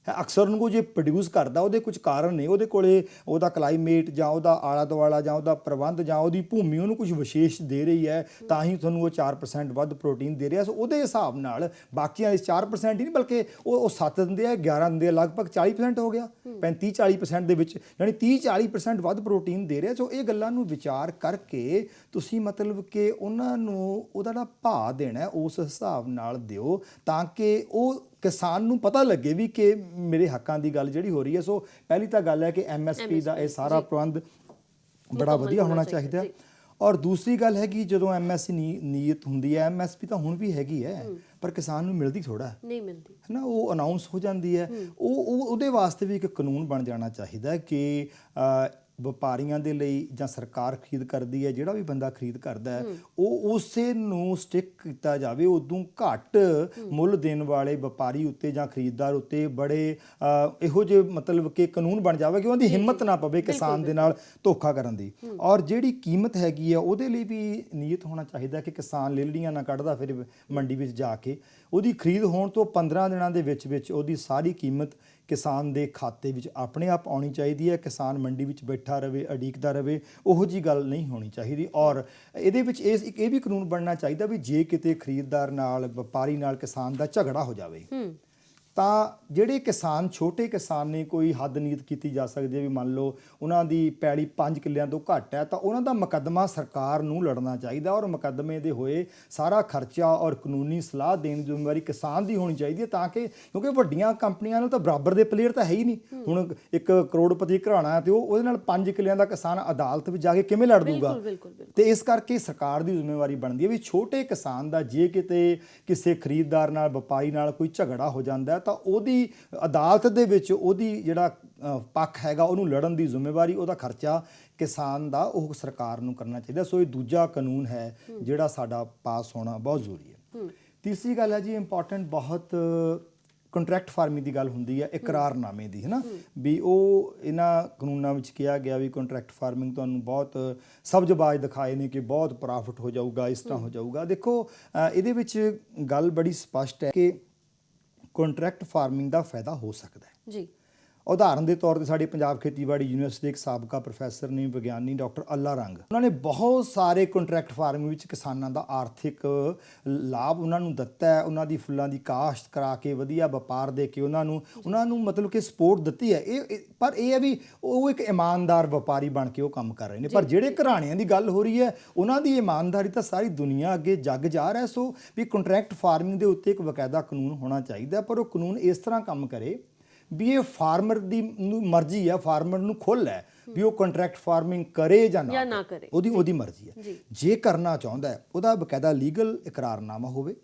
ਅਕਸਰ ਉਹਨੂੰ ਜੇ ਪ੍ਰੋਡਿਊਸ ਕਰਦਾ, ਉਹਦੇ ਕੁਝ ਕਾਰਨ ਨੇ, ਉਹਦੇ ਕੋਲੇ ਉਹਦਾ ਕਲਾਈਮੇਟ ਜਾਂ ਉਹਦਾ ਆਲਾ ਦੁਆਲਾ ਜਾਂ ਉਹਦਾ ਪ੍ਰਬੰਧ ਜਾਂ ਉਹਦੀ ਭੂਮੀ ਉਹਨੂੰ ਕੁਝ ਵਿਸ਼ੇਸ਼ ਦੇ ਰਹੀ ਹੈ, ਤਾਂ ਹੀ ਤੁਹਾਨੂੰ ਉਹ 4% ਵੱਧ ਪ੍ਰੋਟੀਨ ਦੇ ਰਿਹਾ। ਸੋ ਉਹਦੇ ਹਿਸਾਬ ਨਾਲ ਬਾਕੀਆਂ ਦੇ 4% ਹੀ ਨਹੀਂ, ਬਲਕਿ ਉਹ 7 ਦਿੰਦੇ ਆ, 11 ਦਿੰਦੇ ਆ, ਲਗਭਗ 40% ਹੋ ਗਿਆ। 35-40% ਦੇ ਵਿੱਚ, ਯਾਨੀ 30-40% ਵੱਧ ਪ੍ਰੋਟੀਨ ਦੇ ਰਿਹਾ। ਸੋ ਇਹ ਗੱਲਾਂ ਨੂੰ ਵਿਚਾਰ ਕਰਕੇ ਤੁਸੀਂ ਮਤਲਬ ਕਿ ਉਹਨਾਂ ਨੂੰ ਉਹਦਾ ਜਿਹੜਾ ਭਾਅ ਦੇਣਾ ਉਸ ਹਿਸਾਬ ਨਾਲ ਦਿਓ, ਤਾਂ ਕਿ ਉਹ ਕਿਸਾਨ ਨੂੰ ਪਤਾ ਲੱਗੇ ਵੀ ਕਿ ਮੇਰੇ ਹੱਕਾਂ ਦੀ ਗੱਲ ਜਿਹੜੀ ਹੋ ਰਹੀ ਹੈ। ਸੋ ਪਹਿਲੀ ਤਾਂ ਗੱਲ ਹੈ ਕਿ MSP ਦਾ ਇਹ ਸਾਰਾ ਪ੍ਰਬੰਧ ਬੜਾ ਵਧੀਆ ਹੋਣਾ ਚਾਹੀਦਾ। ਔਰ ਦੂਸਰੀ ਗੱਲ ਹੈ ਕਿ ਜਦੋਂ MSP ਨੀਅਤ ਹੁੰਦੀ ਹੈ, MSP ਤਾਂ ਹੁਣ ਵੀ ਹੈਗੀ ਹੈ, ਪਰ ਕਿਸਾਨ ਨੂੰ ਮਿਲਦੀ ਥੋੜਾ ਨਹੀਂ ਮਿਲਦੀ ਹੈ ਨਾ, ਉਹ ਅਨਾਉਂਸ ਹੋ ਜਾਂਦੀ ਹੈ। ਉਹਦੇ ਵਾਸਤੇ ਵੀ ਇੱਕ ਕਾਨੂੰਨ ਬਣ ਜਾਣਾ ਚਾਹੀਦਾ ਕਿ ਵਪਾਰੀਆਂ ਦੇ ਲਈ ਜਾਂ ਸਰਕਾਰ ਖਰੀਦ ਕਰਦੀ ਹੈ, ਜਿਹੜਾ ਵੀ ਬੰਦਾ ਖਰੀਦ ਕਰਦਾ ਹੈ, ਉਹ ਉਸੇ ਨੂੰ ਸਟਿਕ ਕੀਤਾ ਜਾਵੇ। ਉਦੋਂ ਘੱਟ ਮੁੱਲ ਦੇਣ ਵਾਲੇ ਵਪਾਰੀ ਉੱਤੇ ਜਾਂ ਖਰੀਦਦਾਰ ਉੱਤੇ ਬੜੇ ਇਹੋ ਜਿਹੇ ਮਤਲਬ ਕਿ ਕਾਨੂੰਨ ਬਣ ਜਾਵੇ ਕਿ ਉਹਦੀ ਹਿੰਮਤ ਨਾ ਪਵੇ ਕਿਸਾਨ ਦੇ ਨਾਲ ਧੋਖਾ ਕਰਨ ਦੀ। ਔਰ ਜਿਹੜੀ ਕੀਮਤ ਹੈਗੀ ਆ, ਉਹਦੇ ਲਈ ਵੀ ਨੀਅਤ ਹੋਣਾ ਚਾਹੀਦਾ ਕਿ ਕਿਸਾਨ ਲੇਲੜੀਆਂ ਨਾ ਕੱਢਦਾ ਫਿਰ ਮੰਡੀ ਵਿੱਚ ਜਾ ਕੇ। ਉਹਦੀ ਖਰੀਦ ਹੋਣ ਤੋਂ 15 ਦਿਨਾਂ ਦੇ ਵਿੱਚ ਉਹਦੀ ਸਾਰੀ ਕੀਮਤ ਕਿਸਾਨ ਦੇ ਖਾਤੇ ਵਿੱਚ ਆਪਣੇ ਆਪ ਆਉਣੀ ਚਾਹੀਦੀ ਹੈ। ਕਿਸਾਨ ਮੰਡੀ ਵਿੱਚ ਬੈਠਾ ਰਵੇ, ਉਡੀਕਦਾ ਰਵੇ, ਉਹੋ ਜਿਹੀ ਗੱਲ ਨਹੀਂ ਹੋਣੀ ਚਾਹੀਦੀ। ਔਰ ਇਹਦੇ ਵਿੱਚ ਇਹ ਵੀ ਕਾਨੂੰਨ ਬਣਨਾ ਚਾਹੀਦਾ ਵੀ ਜੇ ਕਿਤੇ ਖਰੀਦਦਾਰ ਨਾਲ, ਵਪਾਰੀ ਨਾਲ ਕਿਸਾਨ ਦਾ ਝਗੜਾ ਹੋ ਜਾਵੇ, ਤਾਂ ਜਿਹੜੇ ਕਿਸਾਨ, ਛੋਟੇ ਕਿਸਾਨ ਨੇ, ਕੋਈ ਹੱਦ ਨੀਤ ਕੀਤੀ ਜਾ ਸਕਦੀ ਹੈ ਵੀ ਮੰਨ ਲਓ ਉਹਨਾਂ ਦੀ ਪੈਲੀ 5 ਕਿੱਲਿਆਂ ਤੋਂ ਘੱਟ ਹੈ, ਤਾਂ ਉਹਨਾਂ ਦਾ ਮੁਕੱਦਮਾ ਸਰਕਾਰ ਨੂੰ ਲੜਨਾ ਚਾਹੀਦਾ। ਔਰ ਮੁਕੱਦਮੇ ਦੇ ਹੋਏ ਸਾਰਾ ਖਰਚਾ ਔਰ ਕਾਨੂੰਨੀ ਸਲਾਹ ਦੇਣ ਦੀ ਜ਼ਿੰਮੇਵਾਰੀ ਕਿਸਾਨ ਦੀ ਹੋਣੀ ਚਾਹੀਦੀ ਹੈ, ਤਾਂ ਕਿ ਕਿਉਂਕਿ ਵੱਡੀਆਂ ਕੰਪਨੀਆਂ ਨਾਲ ਤਾਂ ਬਰਾਬਰ ਦੇ ਪਲੇਅਰ ਤਾਂ ਹੈ ਹੀ ਨਹੀਂ। ਹੁਣ ਇੱਕ ਕਰੋੜਪਤੀ ਘਰਾਣਾ ਹੈ ਤੇ ਉਹਦੇ ਨਾਲ 5 ਕਿੱਲਿਆਂ ਦਾ ਕਿਸਾਨ ਅਦਾਲਤ ਵਿੱਚ ਜਾ ਕੇ ਕਿਵੇਂ ਲੜ ਦੂਗਾ? ਤੇ ਇਸ ਕਰਕੇ ਸਰਕਾਰ ਦੀ ਜ਼ਿੰਮੇਵਾਰੀ ਬਣਦੀ ਹੈ ਵੀ ਛੋਟੇ ਕਿਸਾਨ ਦਾ ਜੇ ਕਿਤੇ ਕਿਸੇ ਖਰੀਦਦਾਰ ਨਾਲ, ਵਪਾਰੀ ਨਾਲ ਕੋਈ ਝਗੜਾ ਹੋ ਜਾਂਦਾ ਤਾਂ ਉਹਦੀ ਅਦਾਲਤ ਦੇ ਵਿੱਚ ਉਹਦੀ ਜਿਹੜਾ ਪੱਖ ਹੈਗਾ ਉਹਨੂੰ ਲੜਨ ਦੀ ਜ਼ਿੰਮੇਵਾਰੀ, ਉਹਦਾ ਖਰਚਾ ਕਿਸਾਨ ਦਾ ਉਹ ਸਰਕਾਰ ਨੂੰ ਕਰਨਾ ਚਾਹੀਦਾ। ਸੋ ਇਹ ਦੂਜਾ ਕਾਨੂੰਨ ਹੈ ਜਿਹੜਾ ਸਾਡਾ ਪਾਸ ਹੋਣਾ ਬਹੁਤ ਜ਼ਰੂਰੀ ਹੈ। ਤੀਸਰੀ ਗੱਲ ਹੈ ਜੀ ਇੰਪੋਰਟੈਂਟ, ਬਹੁਤ ਕੰਟਰੈਕਟ ਫਾਰਮਿੰਗ ਦੀ ਗੱਲ ਹੁੰਦੀ ਹੈ ਇਕਰਾਰਨਾਮੇ ਦੀ, ਹੈ ਨਾ, ਵੀ ਉਹ ਇਹਨਾਂ ਕਾਨੂੰਨਾਂ ਵਿੱਚ ਕਿਹਾ ਗਿਆ ਵੀ ਕੰਟਰੈਕਟ ਫਾਰਮਿੰਗ ਤੁਹਾਨੂੰ ਬਹੁਤ ਸਬਜ਼ਬਾਜ਼ ਦਿਖਾਏ ਨੇ ਕਿ ਬਹੁਤ ਪ੍ਰੋਫਿਟ ਹੋ ਜਾਊਗਾ, ਇਸ ਤਰ੍ਹਾਂ ਹੋ ਜਾਊਗਾ। ਦੇਖੋ ਇਹਦੇ ਵਿੱਚ ਗੱਲ ਬੜੀ ਸਪਸ਼ਟ ਹੈ ਕਿ ਕੰਟਰੈਕਟ ਫਾਰਮਿੰਗ ਦਾ ਫਾਇਦਾ ਹੋ ਸਕਦਾ ਹੈ ਜੀ। ਉਦਾਹਰਨ ਦੇ ਤੌਰ ਤੇ ਸਾਡੇ ਪੰਜਾਬ ਖੇਤੀਬਾੜੀ ਯੂਨੀਵਰਸਿਟੀ ਦੇ ਇੱਕ ਸਾਬਕਾ ਪ੍ਰੋਫੈਸਰ ਨੇ, ਵਿਗਿਆਨੀ ਡਾਕਟਰ ਅੱਲਾ ਰੰਗ, ਉਹਨਾਂ ਨੇ ਬਹੁਤ ਸਾਰੇ ਕੰਟਰੈਕਟ ਫਾਰਮਿੰਗ ਵਿੱਚ ਕਿਸਾਨਾਂ ਦਾ ਆਰਥਿਕ ਲਾਭ ਉਹਨਾਂ ਨੂੰ ਦਿੱਤਾ ਹੈ। ਉਹਨਾਂ ਦੀ ਫੁੱਲਾਂ ਦੀ ਕਾਸ਼ਤ ਕਰਾ ਕੇ ਵਧੀਆ ਵਪਾਰ ਦੇ ਕੇ ਉਹਨਾਂ ਨੂੰ ਮਤਲਬ ਕਿ ਸਪੋਰਟ ਦਿੱਤੀ ਹੈ। ਪਰ ਇਹ ਹੈ ਵੀ ਉਹ ਇੱਕ ਇਮਾਨਦਾਰ ਵਪਾਰੀ ਬਣ ਕੇ ਉਹ ਕੰਮ ਕਰ ਰਹੇ ਨੇ। ਪਰ ਜਿਹੜੇ ਘਰਾਣਿਆਂ ਦੀ ਗੱਲ ਹੋ ਰਹੀ ਹੈ ਉਹਨਾਂ ਦੀ ਇਮਾਨਦਾਰੀ ਤਾਂ ਸਾਰੀ ਦੁਨੀਆ ਅੱਗੇ ਜੱਗ ਜਾ ਰਿਹਾ। ਸੋ ਵੀ ਕੰਟਰੈਕਟ ਫਾਰਮਿੰਗ ਦੇ ਉੱਤੇ ਇੱਕ ਬਕਾਇਦਾ ਕਾਨੂੰਨ ਹੋਣਾ ਚਾਹੀਦਾ, ਪਰ ਉਹ ਕਾਨੂੰਨ ਇਸ ਤਰ੍ਹਾਂ ਕੰਮ ਕਰੇ ਵੀ ਇਹ ਫਾਰਮਰ ਦੀ ਮਰਜ਼ੀ ਹੈ, ਫਾਰਮਰ ਨੂੰ ਖੁੱਲ੍ਹ ਹੈ ਵੀ ਉਹ ਕੰਟਰੈਕਟ ਫਾਰਮਿੰਗ ਕਰੇ ਜਾਂ ਨਾ ਕਰੇ, ਉਹਦੀ ਮਰਜ਼ੀ ਹੈ। ਜੇ ਕਰਨਾ ਚਾਹੁੰਦਾ ਹੈ ਉਹਦਾ ਬਕਾਇਦਾ ਲੀਗਲ ਇਕਰਾਰਨਾਮਾ ਹੋਵੇ,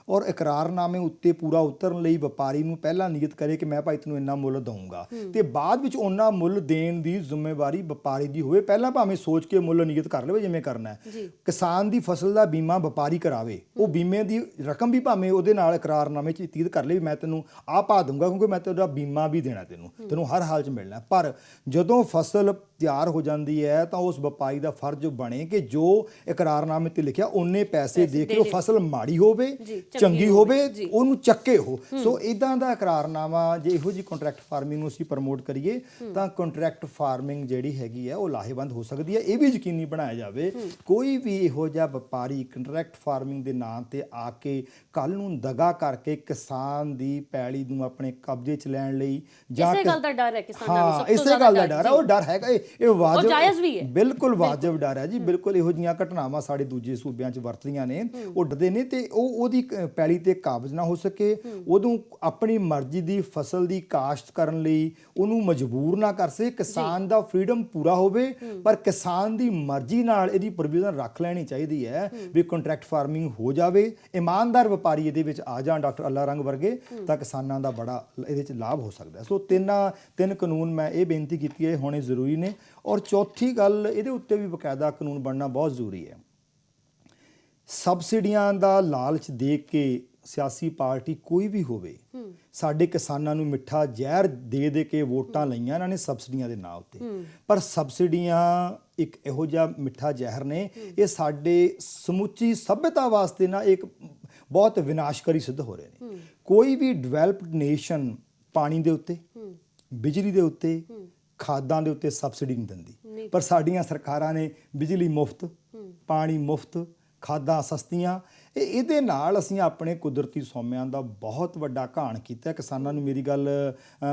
ਔਰ ਇਕਰਾਰਨਾਮੇ ਉੱਤੇ ਪੂਰਾ ਉਤਰਨ ਲਈ ਵਪਾਰੀ ਨੂੰ ਪਹਿਲਾਂ ਨਿਯਤ ਕਰੇ ਕਿ ਮੈਂ ਭਾਈ ਤੈਨੂੰ ਇੰਨਾ ਮੁੱਲ ਦਊਂਗਾ, ਤੇ ਬਾਅਦ ਵਿੱਚ ਉਹਨਾਂ ਮੁੱਲ ਦੇਣ ਦੀ ਜ਼ਿੰਮੇਵਾਰੀ ਵਪਾਰੀ ਦੀ ਹੋਵੇ। ਪਹਿਲਾਂ ਭਾਵੇਂ ਸੋਚ ਕੇ ਮੁੱਲ ਨਿਯਤ ਕਰ ਲਵੇ ਜਿਵੇਂ ਕਰਨਾ ਹੈ। ਕਿਸਾਨ ਦੀ ਫਸਲ ਦਾ ਬੀਮਾ ਵਪਾਰੀ ਕਰਾਵੇ, ਉਹ ਬੀਮੇ ਦੀ ਰਕਮ ਵੀ ਭਾਵੇਂ ਉਹਦੇ ਨਾਲ ਇਕਰਾਰਨਾਮੇ 'ਚ ਤੀਤ ਕਰ ਲਵੇ ਮੈਂ ਤੈਨੂੰ ਆਹ ਪਾ ਦੂੰਗਾ ਕਿਉਂਕਿ ਮੈਂ ਤੇਰਾ ਬੀਮਾ ਵੀ ਦੇਣਾ, ਤੈਨੂੰ ਹਰ ਹਾਲ 'ਚ ਮਿਲਣਾ। ਪਰ ਜਦੋਂ ਫਸਲ ਤਿਆਰ ਹੋ ਜਾਂਦੀ ਹੈ ਤਾਂ ਉਸ ਵਪਾਰੀ ਦਾ ਫਰਜ਼ ਬਣੇ ਕਿ ਜੋ ਇਕਰਾਰਨਾਮੇ ਤੇ ਲਿਖਿਆ ਉਹਨੇ ਪੈਸੇ ਦੇ ਕੇ ਉਹ ਫਸਲ ਮਾੜੀ ਹੋਵੇ ਚੰਗੀ ਹੋਵੇ ਉਹਨੂੰ ਚੱਕੇ ਹੋ। ਸੋ ਇਦਾਂ ਦਾ ਇਕਰਾਰਨਾਮਾ ਜੇ ਇਹੋ ਜਿਹੀ ਕੰਟਰੈਕਟ ਫਾਰਮਿੰਗ ਨੂੰ ਅਸੀਂ ਪ੍ਰਮੋਟ ਕਰੀਏ ਤਾਂ ਕੰਟਰੈਕਟ ਫਾਰਮਿੰਗ ਜਿਹੜੀ ਹੈਗੀ ਹੈ ਉਹ ਲਾਹੇਵੰਦ ਹੋ ਸਕਦੀ ਹੈ। ਇਹ ਵੀ ਯਕੀਨੀ ਬਣਾਇਆ ਜਾਵੇ ਕੋਈ ਵੀ ਇਹੋ ਜਿਹਾ ਵਪਾਰੀ ਕੰਟਰੈਕਟ ਫਾਰਮਿੰਗ ਦੇ ਨਾਂ ਤੇ ਆ ਕੇ ਕੱਲ ਨੂੰ ਦਗਾ ਕਰਕੇ ਕਿਸਾਨ ਦੀ ਪੈਲੀ ਨੂੰ ਆਪਣੇ ਕਬਜ਼ੇ 'ਚ ਲੈਣ ਲਈ ਜਾਂ ਇਸੇ ਗੱਲ ਦਾ ਡਰ ਹੈ ਕਿਸਾਨਾਂ ਨੂੰ, ਸਭ ਤੋਂ ਇਸੇ ਗੱਲ ਦਾ ਡਰ ਹੈ। ਉਹ ਡਰ ਹੈਗਾ, ਇਹ ਵਾਜਬ ਜਾਇਜ਼ ਵੀ ਹੈ, ਬਿਲਕੁਲ ਵਾਜਬ ਡਰ ਹੈ ਜੀ। ਬਿਲਕੁਲ ਇਹੋ ਜਿਹੀਆਂ ਘਟਨਾਵਾਂ ਸਾਡੇ ਦੂਜੇ ਸੂਬਿਆਂ 'ਚ ਵਰਤਦੀਆਂ ਨੇ, ਉਹ ਡਰਦੇ ਨੇ ਤੇ ਉਹਦੀ ਪੈਲੀ ਤੇ ਕਾਬਜ਼ ਨਾ ਹੋ ਸਕੇ, ਉਦੋਂ ਆਪਣੀ ਮਰਜ਼ੀ ਦੀ ਫਸਲ ਦੀ ਕਾਸ਼ਤ ਕਰਨ ਲਈ ਉਹਨੂੰ ਮਜਬੂਰ ਨਾ ਕਰ ਸਕੇ। ਕਿਸਾਨ ਦਾ ਫਰੀडम ਪੂਰਾ ਹੋਵੇ, ਪਰ ਕਿਸਾਨ ਦੀ ਮਰਜ਼ੀ ਨਾਲ ਇਹਦੀ ਪ੍ਰੋਵੀਜ਼ਨ ਰੱਖ ਲੈਣੀ ਚਾਹੀਦੀ ਹੈ ਵੀ ਕੰਟਰੈਕਟ ਫਾਰਮਿੰਗ ਹੋ ਜਾਵੇ, ਇਮਾਨਦਾਰ ਵਪਾਰੀ ਇਹਦੇ ਵਿੱਚ ਆ ਜਾਣ ਡਾਕਟਰ ਅੱਲਾ ਰੰਗ ਵਰਗੇ, ਤਾਂ ਕਿਸਾਨਾਂ ਦਾ ਬੜਾ ਇਹਦੇ 'ਚ ਲਾਭ ਹੋ ਸਕਦਾ। ਸੋ ਤਿੰਨ ਕਾਨੂੰਨ ਮੈਂ ਇਹ ਬੇਨਤੀ ਕੀਤੀ ਹੈ ਹੋਣੇ ਜ਼ਰੂਰੀ ਨੇ। ਔਰ ਚੌਥੀ ਗੱਲ, ਇਹਦੇ ਉੱਤੇ ਵੀ ਬਕਾਇਦਾ ਕਾਨੂੰਨ ਬਣਨਾ ਬਹੁਤ ਜ਼ਰੂਰੀ ਹੈ। ਸਬਸਿਡੀਆਂ ਦਾ ਲਾਲਚ ਦੇ ਕੇ ਸਿਆਸੀ ਪਾਰਟੀ ਕੋਈ ਵੀ ਹੋਵੇ, ਸਾਡੇ ਕਿਸਾਨਾਂ ਨੂੰ ਮਿੱਠਾ ਜ਼ਹਿਰ ਦੇ ਕੇ ਵੋਟਾਂ ਲਈਆਂ ਇਹਨਾਂ ਨੇ ਸਬਸਿਡੀਆਂ ਦੇ ਨਾਂ ਉੱਤੇ, ਪਰ ਸਬਸਿਡੀਆਂ ਇੱਕ ਇਹੋ ਜਿਹਾ ਮਿੱਠਾ ਜ਼ਹਿਰ ਨੇ, ਇਹ ਸਾਡੇ ਸਮੁੱਚੀ ਸਭਿਅਤਾ ਵਾਸਤੇ ਨਾ ਇੱਕ ਬਹੁਤ ਵਿਨਾਸ਼ਕਾਰੀ ਸਿੱਧ ਹੋ ਰਹੇ ਨੇ। ਕੋਈ ਵੀ ਡਿਵੈਲਪਡ ਨੇਸ਼ਨ ਪਾਣੀ ਦੇ ਉੱਤੇ, ਬਿਜਲੀ ਦੇ ਉੱਤੇ, ਖਾਦਾਂ ਦੇ ਉੱਤੇ ਸਬਸਿਡੀ ਨਹੀਂ ਦਿੰਦੀ, ਪਰ ਸਾਡੀਆਂ ਸਰਕਾਰਾਂ ਨੇ ਬਿਜਲੀ ਮੁਫਤ, ਪਾਣੀ ਮੁਫਤ, ਖਾਦਾਂ ਸਸਤੀਆਂ। ਇਹਦੇ ਨਾਲ ਅਸੀਂ ਆਪਣੇ ਕੁਦਰਤੀ ਸੋਮਿਆਂ ਦਾ ਬਹੁਤ ਵੱਡਾ ਘਾਣ ਕੀਤਾ। ਕਿਸਾਨਾਂ ਨੂੰ ਮੇਰੀ ਗੱਲ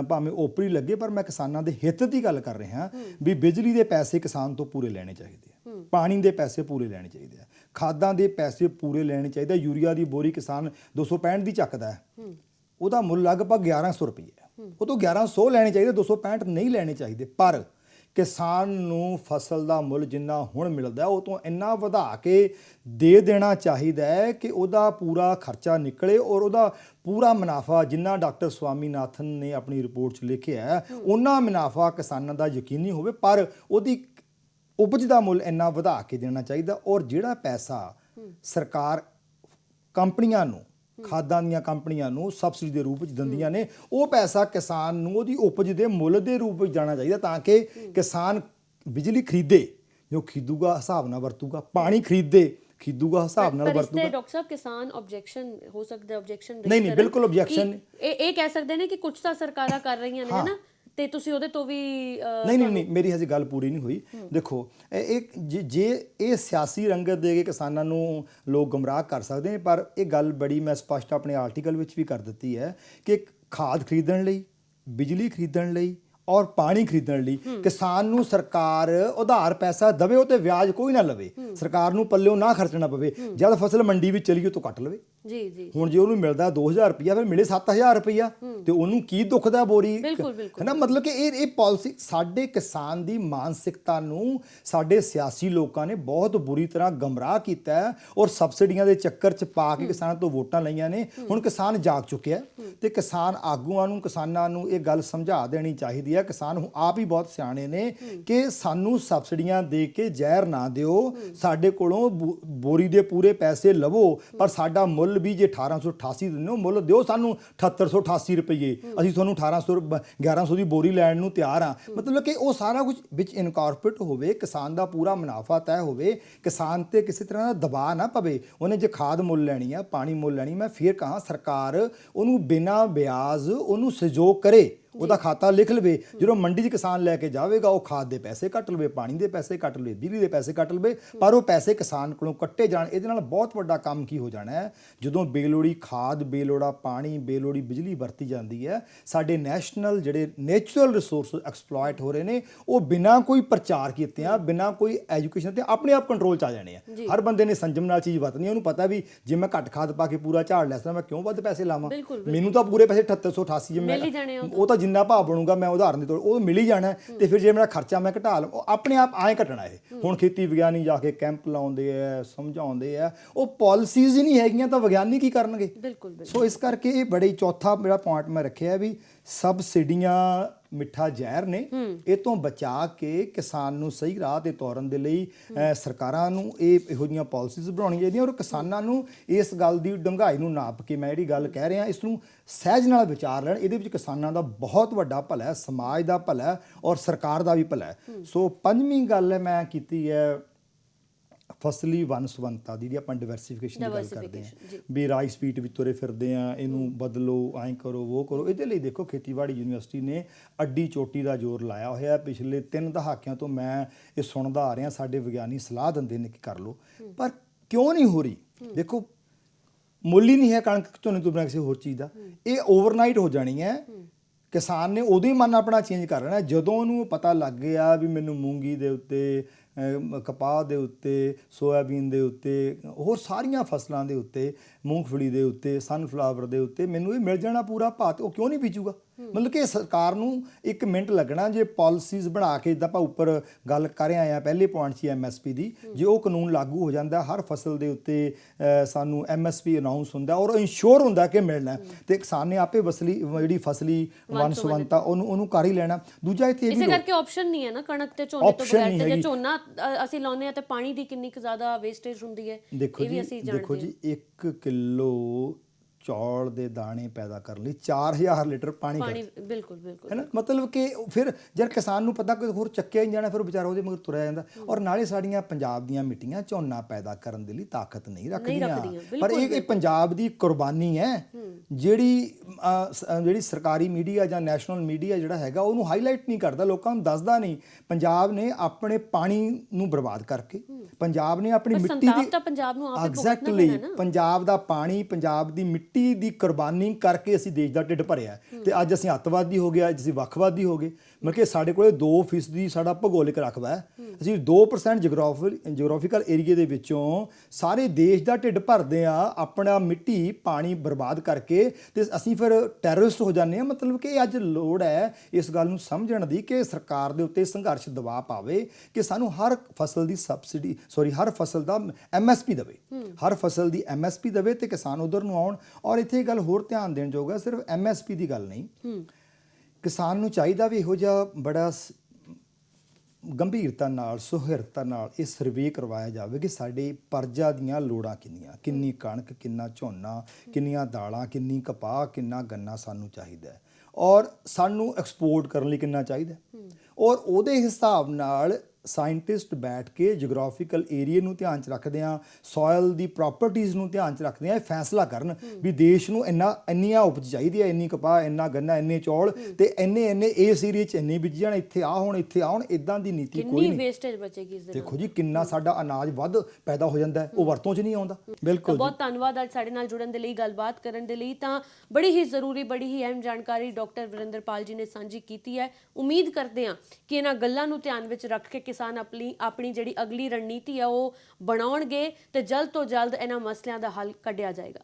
ਭਾਵੇਂ ਓਪਰੀ ਲੱਗੇ, ਪਰ ਮੈਂ ਕਿਸਾਨਾਂ ਦੇ ਹਿੱਤ ਦੀ ਗੱਲ ਕਰ ਰਿਹਾ ਵੀ ਬਿਜਲੀ ਦੇ ਪੈਸੇ ਕਿਸਾਨ ਤੋਂ ਪੂਰੇ ਲੈਣੇ ਚਾਹੀਦੇ ਆ, ਪਾਣੀ ਦੇ ਪੈਸੇ ਪੂਰੇ ਲੈਣੇ ਚਾਹੀਦੇ ਆ, ਖਾਦਾਂ ਦੇ ਪੈਸੇ ਪੂਰੇ ਲੈਣੇ ਚਾਹੀਦੇ। ਯੂਰੀਆ ਦੀ ਬੋਰੀ ਕਿਸਾਨ 265 ਦੀ ਚੱਕਦਾ ਹੈ, ਉਹਦਾ ਮੁੱਲ ਲਗਭਗ 1100 ਰੁਪਏ ਹੈ, ਉਹ ਤੋਂ 1100 ਲੈਣੇ ਚਾਹੀਦੇ, 265 ਨਹੀਂ ਲੈਣੇ ਚਾਹੀਦੇ। ਪਰ ਕਿਸਾਨ ਨੂੰ ਫਸਲ ਦਾ ਮੁੱਲ ਜਿੰਨਾ ਹੁਣ ਮਿਲਦਾ ਉਹ ਤੋਂ ਇੰਨਾ ਵਧਾ ਕੇ ਦੇ ਦੇਣਾ ਚਾਹੀਦਾ ਹੈ ਕਿ ਉਹਦਾ ਪੂਰਾ ਖਰਚਾ ਨਿਕਲੇ ਔਰ ਉਹਦਾ ਪੂਰਾ ਮੁਨਾਫਾ, ਜਿੰਨਾ ਡਾਕਟਰ ਸਵਾਮੀਨਾਥਨ ਨੇ ਆਪਣੀ ਰਿਪੋਰਟ 'ਚ ਲਿਖਿਆ ਹੈ, ਉਹਨਾਂ ਮੁਨਾਫਾ ਕਿਸਾਨਾਂ ਦਾ ਯਕੀਨੀ ਹੋਵੇ, ਪਰ ਉਹਦੀ ਉਪਜ ਦਾ ਮੁੱਲ ਇੰਨਾ ਵਧਾ ਕੇ ਦੇਣਾ ਚਾਹੀਦਾ। ਔਰ ਜਿਹੜਾ ਪੈਸਾ ਸਰਕਾਰ ਕੰਪਨੀਆਂ ਨੂੰ, ਖਾਦਾਂ ਦੀਆਂ ਕੰਪਨੀਆਂ ਨੂੰ ਸਬਸਿਡੀ ਦੇ ਰੂਪ ਵਿੱਚ ਦਿੰਦੀਆਂ ਨੇ, ਉਹ ਪੈਸਾ ਕਿਸਾਨ ਨੂੰ ਉਹਦੀ ਉਪਜ ਦੇ ਮੁੱਲ ਦੇ ਰੂਪ ਵਿੱਚ ਜਾਣਾ ਚਾਹੀਦਾ, ਤਾਂ ਕਿ ਕਿਸਾਨ ਬਿਜਲੀ ਖਰੀਦੇ, ਜੋ ਖਰੀਦੂਗਾ ਹਿਸਾਬ ਨਾਲ ਵਰਤੂਗਾ, ਪਾਣੀ ਖਰੀਦੂਗਾ ਹਿਸਾਬ ਨਾਲ ਵਰਤੂਗਾ। ਪਰ ਡਾਕਟਰ ਸਾਹਿਬ ਕਿਸਾਨ ਆਬਜੈਕਸ਼ਨ ਹੋ ਸਕਦਾ, ਆਬਜੈਕਸ਼ਨ ਨਹੀਂ ਬਿਲਕੁਲ ਆਬਜੈਕਸ਼ਨ ਇਹ ਕਹਿ ਸਕਦੇ ਨੇ ਕਿ ਕੁਝ ਤਾਂ ਸਰਕਾਰਾਂ ਕਰ ਰਹੀਆਂ ਨੇ, ਹੈ ਨਾ, ਤੇ ਤੁਸੀਂ ਉਹਦੇ ਤੋਂ ਵੀ ਨਹੀਂ ਮੇਰੀ ਹਜੇ ਗੱਲ ਪੂਰੀ ਨਹੀਂ ਹੋਈ। ਦੇਖੋ ਜੇ ਇਹ ਸਿਆਸੀ ਰੰਗਤ ਦੇ ਕੇ ਕਿਸਾਨਾਂ ਨੂੰ ਲੋਕ ਗੁੰਮਰਾਹ ਕਰ ਸਕਦੇ ਨੇ, ਪਰ ਇਹ ਗੱਲ ਬੜੀ ਮੈਂ ਸਪਸ਼ਟ ਆਪਣੇ ਆਰਟੀਕਲ ਵਿੱਚ ਵੀ ਕਰ ਦਿੱਤੀ ਹੈ ਕਿ ਖਾਦ ਖਰੀਦਣ ਲਈ, ਬਿਜਲੀ ਖਰੀਦਣ ਲਈ ਔਰ ਪਾਣੀ ਖਰੀਦਣ ਲਈ ਕਿਸਾਨ ਨੂੰ ਸਰਕਾਰ ਉਧਾਰ ਪੈਸਾ ਦੇਵੇ, ਉਹ ਤੇ ਵਿਆਜ ਕੋਈ ਨਾ ਲਵੇ, ਸਰਕਾਰ ਨੂੰ ਪੱਲਿਓਂ ਨਾ ਖਰਚਣਾ ਪਵੇ। ਜਦ ਫਸਲ ਮੰਡੀ ਵਿੱਚ ਚਲੀ ਗਈ ਤੋਂ ਕੱਟ ਲਵੇ। ਜੀ ਹੁਣ ਜੇ ਉਹਨੂੰ ਮਿਲਦਾ 2000 ਰੁਪਇਆ, ਫਿਰ ਮਿਲੇ 7000 ਰੁਪਇਆ, ਤੇ ਉਹਨੂੰ ਕੀ ਦੁਖਦਾ ਬੋਰੀ, ਹੈ ਨਾ। ਮਤਲਬ ਕਿ ਇਹ ਪਾਲਿਸੀ ਸਾਡੇ ਕਿਸਾਨ ਦੀ ਮਾਨਸਿਕਤਾ ਨੂੰ ਸਾਡੇ ਸਿਆਸੀ ਲੋਕਾਂ ਨੇ ਬਹੁਤ ਬੁਰੀ ਤਰ੍ਹਾਂ ਗਮਰਾਹ ਕੀਤਾ ਹੈ, ਔਰ ਸਬਸਿਡੀਆਂ ਦੇ ਚੱਕਰ 'ਚ ਪਾ ਕੇ ਕਿਸਾਨਾਂ ਤੋਂ ਵੋਟਾਂ ਲਈਆਂ ਨੇ। ਹੁਣ ਕਿਸਾਨ ਜਾਗ ਚੁੱਕਿਆ ਤੇ ਕਿਸਾਨ ਆਗੂਆਂ ਨੂੰ, ਕਿਸਾਨਾਂ ਨੂੰ ਇਹ ਗੱਲ ਸਮਝਾ ਦੇਣੀ ਚਾਹੀਦੀ ਹੈ। ਕਿਸਾਨ ਆਪ ਹੀ ਬਹੁਤ ਸਿਆਣੇ ਨੇ ਕਿ ਸਾਨੂੰ ਸਬਸਿਡੀਆਂ ਦੇ ਕੇ ਜ਼ਹਿਰ ਨਾ ਦਿਓ, ਸਾਡੇ ਕੋਲੋਂ ਬੋਰੀ ਦੇ ਪੂਰੇ ਪੈਸੇ ਲਵੋ, ਪਰ ਸਾਡਾ ਮੁੱਲ ਮੁੱਲ ਵੀ ਜੇ 1888 ਦਿੰਦੇ ਹੋ, ਮੁੱਲ ਦਿਓ ਸਾਨੂੰ 7888 ਰੁਪਏ, ਅਸੀਂ ਤੁਹਾਨੂੰ 1100 ਦੀ ਬੋਰੀ ਲੈਣ ਨੂੰ ਤਿਆਰ ਆ। ਮਤਲਬ ਕਿ ਉਹ ਸਾਰਾ ਕੁਝ ਵਿੱਚ ਇਨਕਾਰਪੋਰੇਟ ਹੋਵੇ, ਕਿਸਾਨ ਦਾ ਪੂਰਾ ਮੁਨਾਫਾ ਤੈਅ ਹੋਵੇ, ਕਿਸਾਨ ਤੇ ਕਿਸੇ ਤਰ੍ਹਾਂ ਦਾ ਦਬਾਅ ਨਾ ਪਵੇ। ਉਹਨੇ ਜੇ ਖਾਦ ਮੁੱਲ ਲੈਣੀ ਆ, ਪਾਣੀ ਮੁੱਲ ਲੈਣੀ, ਮੈਂ ਫਿਰ ਕਹਾਂ ਸਰਕਾਰ ਉਹਨੂੰ ਬਿਨਾਂ ਵਿਆਜ ਉਹਨੂੰ ਸਹਿਯੋਗ ਕਰੇ, ਉਹਦਾ ਖਾਤਾ ਲਿਖ ਲਵੇ। ਜਦੋਂ ਮੰਡੀ 'ਚ ਕਿਸਾਨ ਲੈ ਕੇ ਜਾਵੇਗਾ, ਉਹ ਖਾਦ ਦੇ ਪੈਸੇ ਕੱਟ ਲਵੇ, ਪਾਣੀ ਦੇ ਪੈਸੇ ਕੱਟ ਲਵੇ, ਬਿਜਲੀ ਦੇ ਪੈਸੇ ਕੱਟ ਲਵੇ, ਪਰ ਉਹ ਪੈਸੇ ਕਿਸਾਨ ਕੋਲੋਂ ਕੱਟੇ ਜਾਣ। ਇਹਦੇ ਨਾਲ ਬਹੁਤ ਵੱਡਾ ਕੰਮ ਕੀ ਹੋ ਜਾਣਾ ਹੈ, ਜਦੋਂ ਬੇਲੋੜੀ ਖਾਦ, ਬੇਲੋੜਾ ਪਾਣੀ, ਬੇਲੋੜੀ ਬਿਜਲੀ ਵਰਤੀ ਜਾਂਦੀ ਹੈ, ਸਾਡੇ ਨੈਸ਼ਨਲ ਜਿਹੜੇ ਨੇਚਰਲ ਰਿਸੋਰਸ ਐਕਸਪਲੋਇਟ ਹੋ ਰਹੇ ਨੇ, ਉਹ ਬਿਨਾਂ ਕੋਈ ਪ੍ਰਚਾਰ ਕੀਤਿਆਂ, ਬਿਨਾਂ ਕੋਈ ਐਜੂਕੇਸ਼ਨ ਤੇ ਆਪਣੇ ਆਪ ਕੰਟਰੋਲ 'ਚ ਆ ਜਾਣੇ ਆ। ਹਰ ਬੰਦੇ ਨੇ ਸੰਜਮ ਨਾਲ ਚੀਜ਼ ਵਰਤਣੀ, ਉਹਨੂੰ ਪਤਾ ਵੀ ਜੇ ਮੈਂ ਘੱਟ ਖਾਦ ਪਾ ਕੇ ਪੂਰਾ ਝਾੜ ਲੈ ਸਕਦਾ, ਮੈਂ ਕਿਉਂ ਵੱਧ ਪੈਸੇ ਲਾਵਾਂ, ਮੈਨੂੰ ਤਾਂ ਪੂਰੇ ਪੈਸੇ 7888 ਜਿਵੇਂ ਉਹ ਤਾਂ ਜਿੰਨਾ ਭਾਅ ਬਣੂਗਾ, ਮੈਂ ਉਦਾਹਰਨ ਦੇ ਤੌਰ ਉਹ ਮਿਲ ਹੀ ਜਾਣਾ। ਤੇ ਫਿਰ ਜੇ ਮੇਰਾ ਖਰਚਾ ਮੈਂ ਘਟਾ ਲਵਾਂ, ਉਹ ਆਪਣੇ ਆਪ ਐਂ ਘਟਣਾ। ਇਹ ਹੁਣ ਖੇਤੀ ਵਿਗਿਆਨੀ ਜਾ ਕੇ ਕੈਂਪ ਲਾਉਂਦੇ ਆ, ਸਮਝਾਉਂਦੇ ਆ, ਉਹ ਪਾਲਿਸੀਜ਼ ਹੀ ਨਹੀਂ ਹੈਗੀਆਂ ਤਾਂ ਵਿਗਿਆਨੀ ਕੀ ਕਰਨਗੇ। ਸੋ ਇਸ ਕਰਕੇ ਇਹ ਬੜੀ ਚੌਥਾ ਮੇਰਾ ਪੁਆਇੰਟ ਮੈਂ ਰੱਖਿਆ ਵੀ ਸਬਸਿਡੀਆਂ ਮਿੱਠਾ ਜ਼ਹਿਰ ਨੇ। ਇਹ ਤੋਂ ਬਚਾ ਕੇ ਕਿਸਾਨ ਨੂੰ ਸਹੀ ਰਾਹ ਤੇ ਤੋਰਨ ਦੇ ਲਈ ਸਰਕਾਰਾਂ ਨੂੰ ਇਹੋ ਜਿਹੀਆਂ ਪਾਲਿਸੀਜ਼ ਬਣਾਉਣੀਆਂ ਚਾਹੀਦੀਆਂ, ਔਰ ਕਿਸਾਨਾਂ ਨੂੰ ਇਸ ਗੱਲ ਦੀ ਡੂੰਘਾਈ ਨੂੰ ਨਾਪ ਕੇ ਮੈਂ ਜਿਹੜੀ ਗੱਲ ਕਹਿ ਰਿਹਾ, ਇਸ ਨੂੰ ਸਹਿਜ ਨਾਲ ਵਿਚਾਰ ਲੈਣ। ਇਹਦੇ ਵਿੱਚ ਕਿਸਾਨਾਂ ਦਾ ਬਹੁਤ ਵੱਡਾ ਭਲਾ ਹੈ, ਸਮਾਜ ਦਾ ਭਲਾ ਹੈ, ਔਰ ਸਰਕਾਰ ਦਾ ਵੀ ਭਲਾ ਹੈ। ਸੋ ਪੰਜਵੀਂ ਗੱਲ ਮੈਂ ਕੀਤੀ ਹੈ ਫਸਲੀ ਵੰਨ-ਸੁਵੰਨਤਾ ਦੀ, ਆਪਾਂ ਡਿਵਰਸੀਫਿਕੇਸ਼ਨ ਦੀ ਗੱਲ ਕਰਦੇ ਹਾਂ ਵੀ ਰਾਈਸ ਵੀਟ ਵਿੱਚ ਤੁਰੇ ਫਿਰਦੇ ਆ, ਇਹਨੂੰ ਬਦਲੋ, ਐਂ ਕਰੋ, ਉਹ ਕਰੋ। ਇਹਦੇ ਲਈ ਦੇਖੋ ਖੇਤੀਬਾੜੀ ਯੂਨੀਵਰਸਿਟੀ ਨੇ ਅੱਡੀ ਚੋਟੀ ਦਾ ਜ਼ੋਰ ਲਾਇਆ ਹੋਇਆ। ਪਿਛਲੇ 3 ਦਹਾਕਿਆਂ ਤੋਂ ਮੈਂ ਇਹ ਸੁਣਦਾ ਆ ਰਿਹਾ, ਸਾਡੇ ਵਿਗਿਆਨੀ ਸਲਾਹ ਦਿੰਦੇ ਨੇ ਕਿ ਕਰ ਲਓ, ਪਰ ਕਿਉਂ ਨਹੀਂ ਹੋ ਰਹੀ। ਦੇਖੋ ਮੁੱਲ ਹੀ ਨਹੀਂ ਹੈ ਕਣਕ ਝੋਨੇ ਤੋਂ ਬਿਨਾਂ ਕਿਸੇ ਹੋਰ ਚੀਜ਼ ਦਾ। ਇਹ ਓਵਰਨਾਈਟ ਹੋ ਜਾਣੀ ਹੈ। ਕਿਸਾਨ ਨੇ ਉਦੋਂ ਹੀ ਮਨ ਆਪਣਾ ਚੇਂਜ ਕਰ ਲੈਣਾ ਜਦੋਂ ਉਹਨੂੰ ਪਤਾ ਲੱਗ ਗਿਆ ਵੀ ਮੈਨੂੰ ਮੂੰਗੀ ਦੇ ਉੱਤੇ, ਕਪਾਹ ਦੇ ਉੱਤੇ, ਸੋਇਆਬੀਨ ਦੇ ਉੱਤੇ, ਹੋਰ ਸਾਰੀਆਂ ਫਸਲਾਂ ਦੇ ਉੱਤੇ, ਮੂੰਗਫਲੀ ਦੇ ਉੱਤੇ, ਸਨਫਲਾਵਰ ਦੇ ਉੱਤੇ ਮੈਨੂੰ ਇਹ ਮਿਲ ਜਾਣਾ ਪੂਰਾ ਭਾਅ, ਤੇ ਉਹ ਕਿਉਂ ਨਹੀਂ ਬੀਜੂਗਾ। ਮਤਲਬ ਕਿ ਸਰਕਾਰ ਨੂੰ 1 ਮਿੰਟ ਲੱਗਣਾ ਜੇ ਪਾਲਿਸੀਜ਼ ਬਣਾ ਕੇ, ਜਿੱਦਾਂ ਆਪਾਂ ਉੱਪਰ ਗੱਲ ਕਰ ਆਏ ਆ ਪਹਿਲੇ ਪੁਆਇੰਟ 'ਚ MSP ਦੀ, ਜੇ ਉਹ ਕਾਨੂੰਨ ਲਾਗੂ ਹੋ ਜਾਂਦਾ, ਹਰ ਫਸਲ ਦੇ ਉੱਤੇ ਸਾਨੂੰ MSP ਅਨਾਉਂਸ ਹੁੰਦਾ ਔਰ ਇੰਸ਼ੋਰ ਹੁੰਦਾ ਕਿ ਮਿਲਣਾ, ਤੇ ਕਿਸਾਨ ਨੇ ਆਪੇ ਜਿਹੜੀ ਫਸਲੀ ਵੰਨ-ਸੁਵੰਨਤਾ ਉਹਨੂੰ ਕਰ ਹੀ ਲੈਣਾ। ਦੂਜਾ ਇੱਥੇ ਇਸੇ ਕਰਕੇ ਆਪਸ਼ਨ ਨਹੀਂ ਹੈ ਨਾ ਕਣਕ ਤੇ ਝੋਨੇ ਤੋਂ ਬਗੈਰ। ਤੇ ਜੇ ਝੋਨਾ ਅਸੀਂ ਲਾਉਂਦੇ ਆ ਤੇ ਪਾਣੀ ਦੀ ਕਿੰਨੀ ਕੁ ਜ਼ਿਆਦਾ ਵੇਸਟੇਜ ਹੁੰਦੀ ਹੈ, ਇਹ ਵੀ ਅਸੀਂ ਜਾਣਦੇ ਹਾਂ। ਦੇਖੋ ਜੀ 1 ਕਿਲੋ ਚੌਲ ਦੇ ਦਾਣੇ ਪੈਦਾ ਕਰਨ ਲਈ 4000 ਲੀਟਰ ਪਾਣੀ ਬਿਲਕੁਲ ਹੈ ਨਾ। ਮਤਲਬ ਕਿ ਫਿਰ ਜਦ ਕਿਸਾਨ ਨੂੰ ਪਤਾ ਕੋਈ ਹੋਰ ਚੱਕਿਆ ਹੀ ਜਾਣਾ, ਫਿਰ ਵਿਚਾਰਾ ਉਹਦੇ ਮਗਰ ਤੁਰਿਆ ਜਾਂਦਾ। ਔਰ ਨਾਲੇ ਸਾਡੀਆਂ ਪੰਜਾਬ ਦੀਆਂ ਮਿੱਟੀਆਂ ਝੋਨਾ ਪੈਦਾ ਕਰਨ ਦੇ ਲਈ ਤਾਕਤ ਨਹੀਂ ਰੱਖਦੀਆਂ, ਪਰ ਇਹ ਪੰਜਾਬ ਦੀ ਕੁਰਬਾਨੀ ਹੈ ਜਿਹੜੀ ਸਰਕਾਰੀ ਮੀਡੀਆ ਜਾਂ ਨੈਸ਼ਨਲ ਮੀਡੀਆ ਜਿਹੜਾ ਹੈਗਾ ਉਹਨੂੰ ਹਾਈਲਾਈਟ ਨਹੀਂ ਕਰਦਾ, ਲੋਕਾਂ ਨੂੰ ਦੱਸਦਾ ਨਹੀਂ। ਪੰਜਾਬ ਨੇ ਆਪਣੇ ਪਾਣੀ ਨੂੰ ਬਰਬਾਦ ਕਰਕੇ, ਪੰਜਾਬ ਨੇ ਆਪਣੀ ਮਿੱਟੀ ਦੀ ਐਗਜ਼ੈਕਟਲੀ ਪੰਜਾਬ ਦਾ ਪਾਣੀ, ਪੰਜਾਬ ਦੀ ਮਿੱਟੀ ਦੀ ਕੁਰਬਾਨੀ ਕਰਕੇ ਅਸੀਂ ਦੇਸ਼ ਦਾ ਢਿੱਡ ਭਰਿਆ, ਤੇ ਅੱਜ ਅਸੀਂ ਅੱਤਵਾਦੀ ਹੋ ਗਏ, ਅੱਜ ਅਸੀਂ ਵੱਖਵਾਦੀ ਹੋ ਗਏ। ਮਤਲਬ ਕਿ ਸਾਡੇ ਕੋਲ 2% ਸਾਡਾ ਭੂਗੋਲਿਕ ਰਕਬਾ ਹੈ, ਅਸੀਂ 2% ਜਿਓਗ੍ਰਾਫੀਕਲ ਏਰੀਏ ਦੇ ਵਿੱਚੋਂ ਸਾਰੇ ਦੇਸ਼ ਦਾ ਢਿੱਡ ਭਰਦੇ ਆ ਆਪਣਾ ਮਿੱਟੀ ਪਾਣੀ ਬਰਬਾਦ ਕਰਕੇ, ਤੇ ਅਸੀਂ ਫਿਰ ਟੈਰਰਿਸਟ ਹੋ ਜਾਂਦੇ ਹਾਂ। ਮਤਲਬ ਕਿ ਅੱਜ ਲੋੜ ਹੈ ਇਸ ਗੱਲ ਨੂੰ ਸਮਝਣ ਦੀ ਕਿ ਸਰਕਾਰ ਦੇ ਉੱਤੇ ਸੰਘਰਸ਼ ਦਬਾਅ ਪਾਵੇ ਕਿ ਸਾਨੂੰ ਹਰ ਫਸਲ ਦੀ ਹਰ ਫਸਲ ਦਾ MSP ਦੇਵੇ, ਹਰ ਫਸਲ ਦੀ MSP ਦੇਵੇ, ਤੇ ਕਿਸਾਨ ਉਧਰ ਨੂੰ ਆਉਣ। ਔਰ ਇੱਥੇ ਗੱਲ ਹੋਰ ਧਿਆਨ ਦੇਣ ਯੋਗ ਹੈ, ਸਿਰਫ MSP ਦੀ ਗੱਲ ਨਹੀਂ, ਕਿਸਾਨ ਨੂੰ ਚਾਹੀਦਾ ਵੀ ਇਹੋ ਜਿਹਾ ਬੜਾ ਗੰਭੀਰਤਾ ਨਾਲ, ਸੁਹਿਰਦਤਾ ਨਾਲ ਇਹ ਸਰਵੇ ਕਰਵਾਇਆ ਜਾਵੇ ਕਿ ਸਾਡੇ ਪਰਜਾ ਦੀਆਂ ਲੋੜਾਂ ਕਿੰਨੀ ਕਣਕ, ਕਿੰਨਾ ਝੋਨਾ, ਕਿੰਨੀਆਂ ਦਾਲਾਂ, ਕਿੰਨੀ ਕਪਾਹ, ਕਿੰਨਾ ਗੰਨਾ ਸਾਨੂੰ ਚਾਹੀਦਾ ਹੈ, ਔਰ ਸਾਨੂੰ ਐਕਸਪੋਰਟ ਕਰਨ ਲਈ ਕਿੰਨਾ ਚਾਹੀਦਾ, ਔਰ ਉਹਦੇ ਹਿਸਾਬ ਨਾਲ ਸਾਇੰਟਿਸਟ ਬੈਠ ਕੇ ਜਿਓਗ੍ਰਾਫੀਕਲ ਏਰੀਏ ਨੂੰ ਧਿਆਨ 'ਚ ਰੱਖਦੇ ਆ, ਸੋਇਲ ਦੀ ਪ੍ਰੋਪਰਟੀਜ਼ ਨੂੰ ਧਿਆਨ 'ਚ ਰੱਖਦੇ ਆ, ਇਹ ਫੈਸਲਾ ਕਰਨ ਵੀ ਦੇਸ਼ ਨੂੰ ਇੰਨੀਆਂ ਉਪਜ ਚਾਹੀਦੀ ਹੈ, ਇੰਨੀ ਕਪਾਹ, ਇੰਨਾ ਗੰਨਾ, ਇੰਨੇ ਚੌਲ, ਤੇ ਇੰਨੇ ਇਸ ਏਰੀਏ 'ਚ ਇੰਨੇ ਬੀਜ ਜਾਣ, ਇੱਥੇ ਆਉਣ। ਇਦਾਂ ਦੀ ਨੀਤੀ ਕੋਈ ਨਹੀਂ। ਵੇਸਟੇਜ ਬਚੇਗੀ ਇਸ ਦੇ ਨਾਲ। ਦੇਖੋ ਜੀ ਕਿੰਨਾ ਸਾਡਾ ਅਨਾਜ ਵੱਧ ਪੈਦਾ ਹੋ ਜਾਂਦਾ ਹੈ, ਉਹ ਵਰਤੋਂ 'ਚ ਨਹੀਂ ਆਉਂਦਾ। ਬਿਲਕੁਲ ਬਹੁਤ ਧੰਨਵਾਦ ਅੱਜ ਸਾਡੇ ਨਾਲ ਜੁੜਨ ਦੇ ਲਈ, ਗੱਲਬਾਤ ਕਰਨ ਦੇ ਲਈ। ਤਾਂ ਬੜੀ ਹੀ ਜ਼ਰੂਰੀ, ਬੜੀ ਹੀ ਅਹਿਮ ਜਾਣਕਾਰੀ ਡਾਕਟਰ ਵਰਿੰਦਰਪਾਲ ਜੀ ਨੇ ਸਾਂਝੀ ਕੀਤੀ ਹੈ। ਉਮੀਦ ਕਰਦੇ ਹਾਂ ਕਿ ਇਹਨਾਂ ਗੱਲਾਂ ਨੂੰ ਧਿਆਨ ਵਿੱਚ ਰੱਖ ਕੇ ਕਿਸਾਨ ਆਪਣੀ ਜਿਹੜੀ ਅਗਲੀ ਰਣਨੀਤੀ ਆ ਉਹ ਬਣਾਉਣਗੇ ਤੇ ਜਲਦ ਤੋਂ ਜਲਦ ਇਹਨਾਂ ਮਸਲਿਆਂ ਦਾ ਹੱਲ ਕੱਢਿਆ ਜਾਏਗਾ।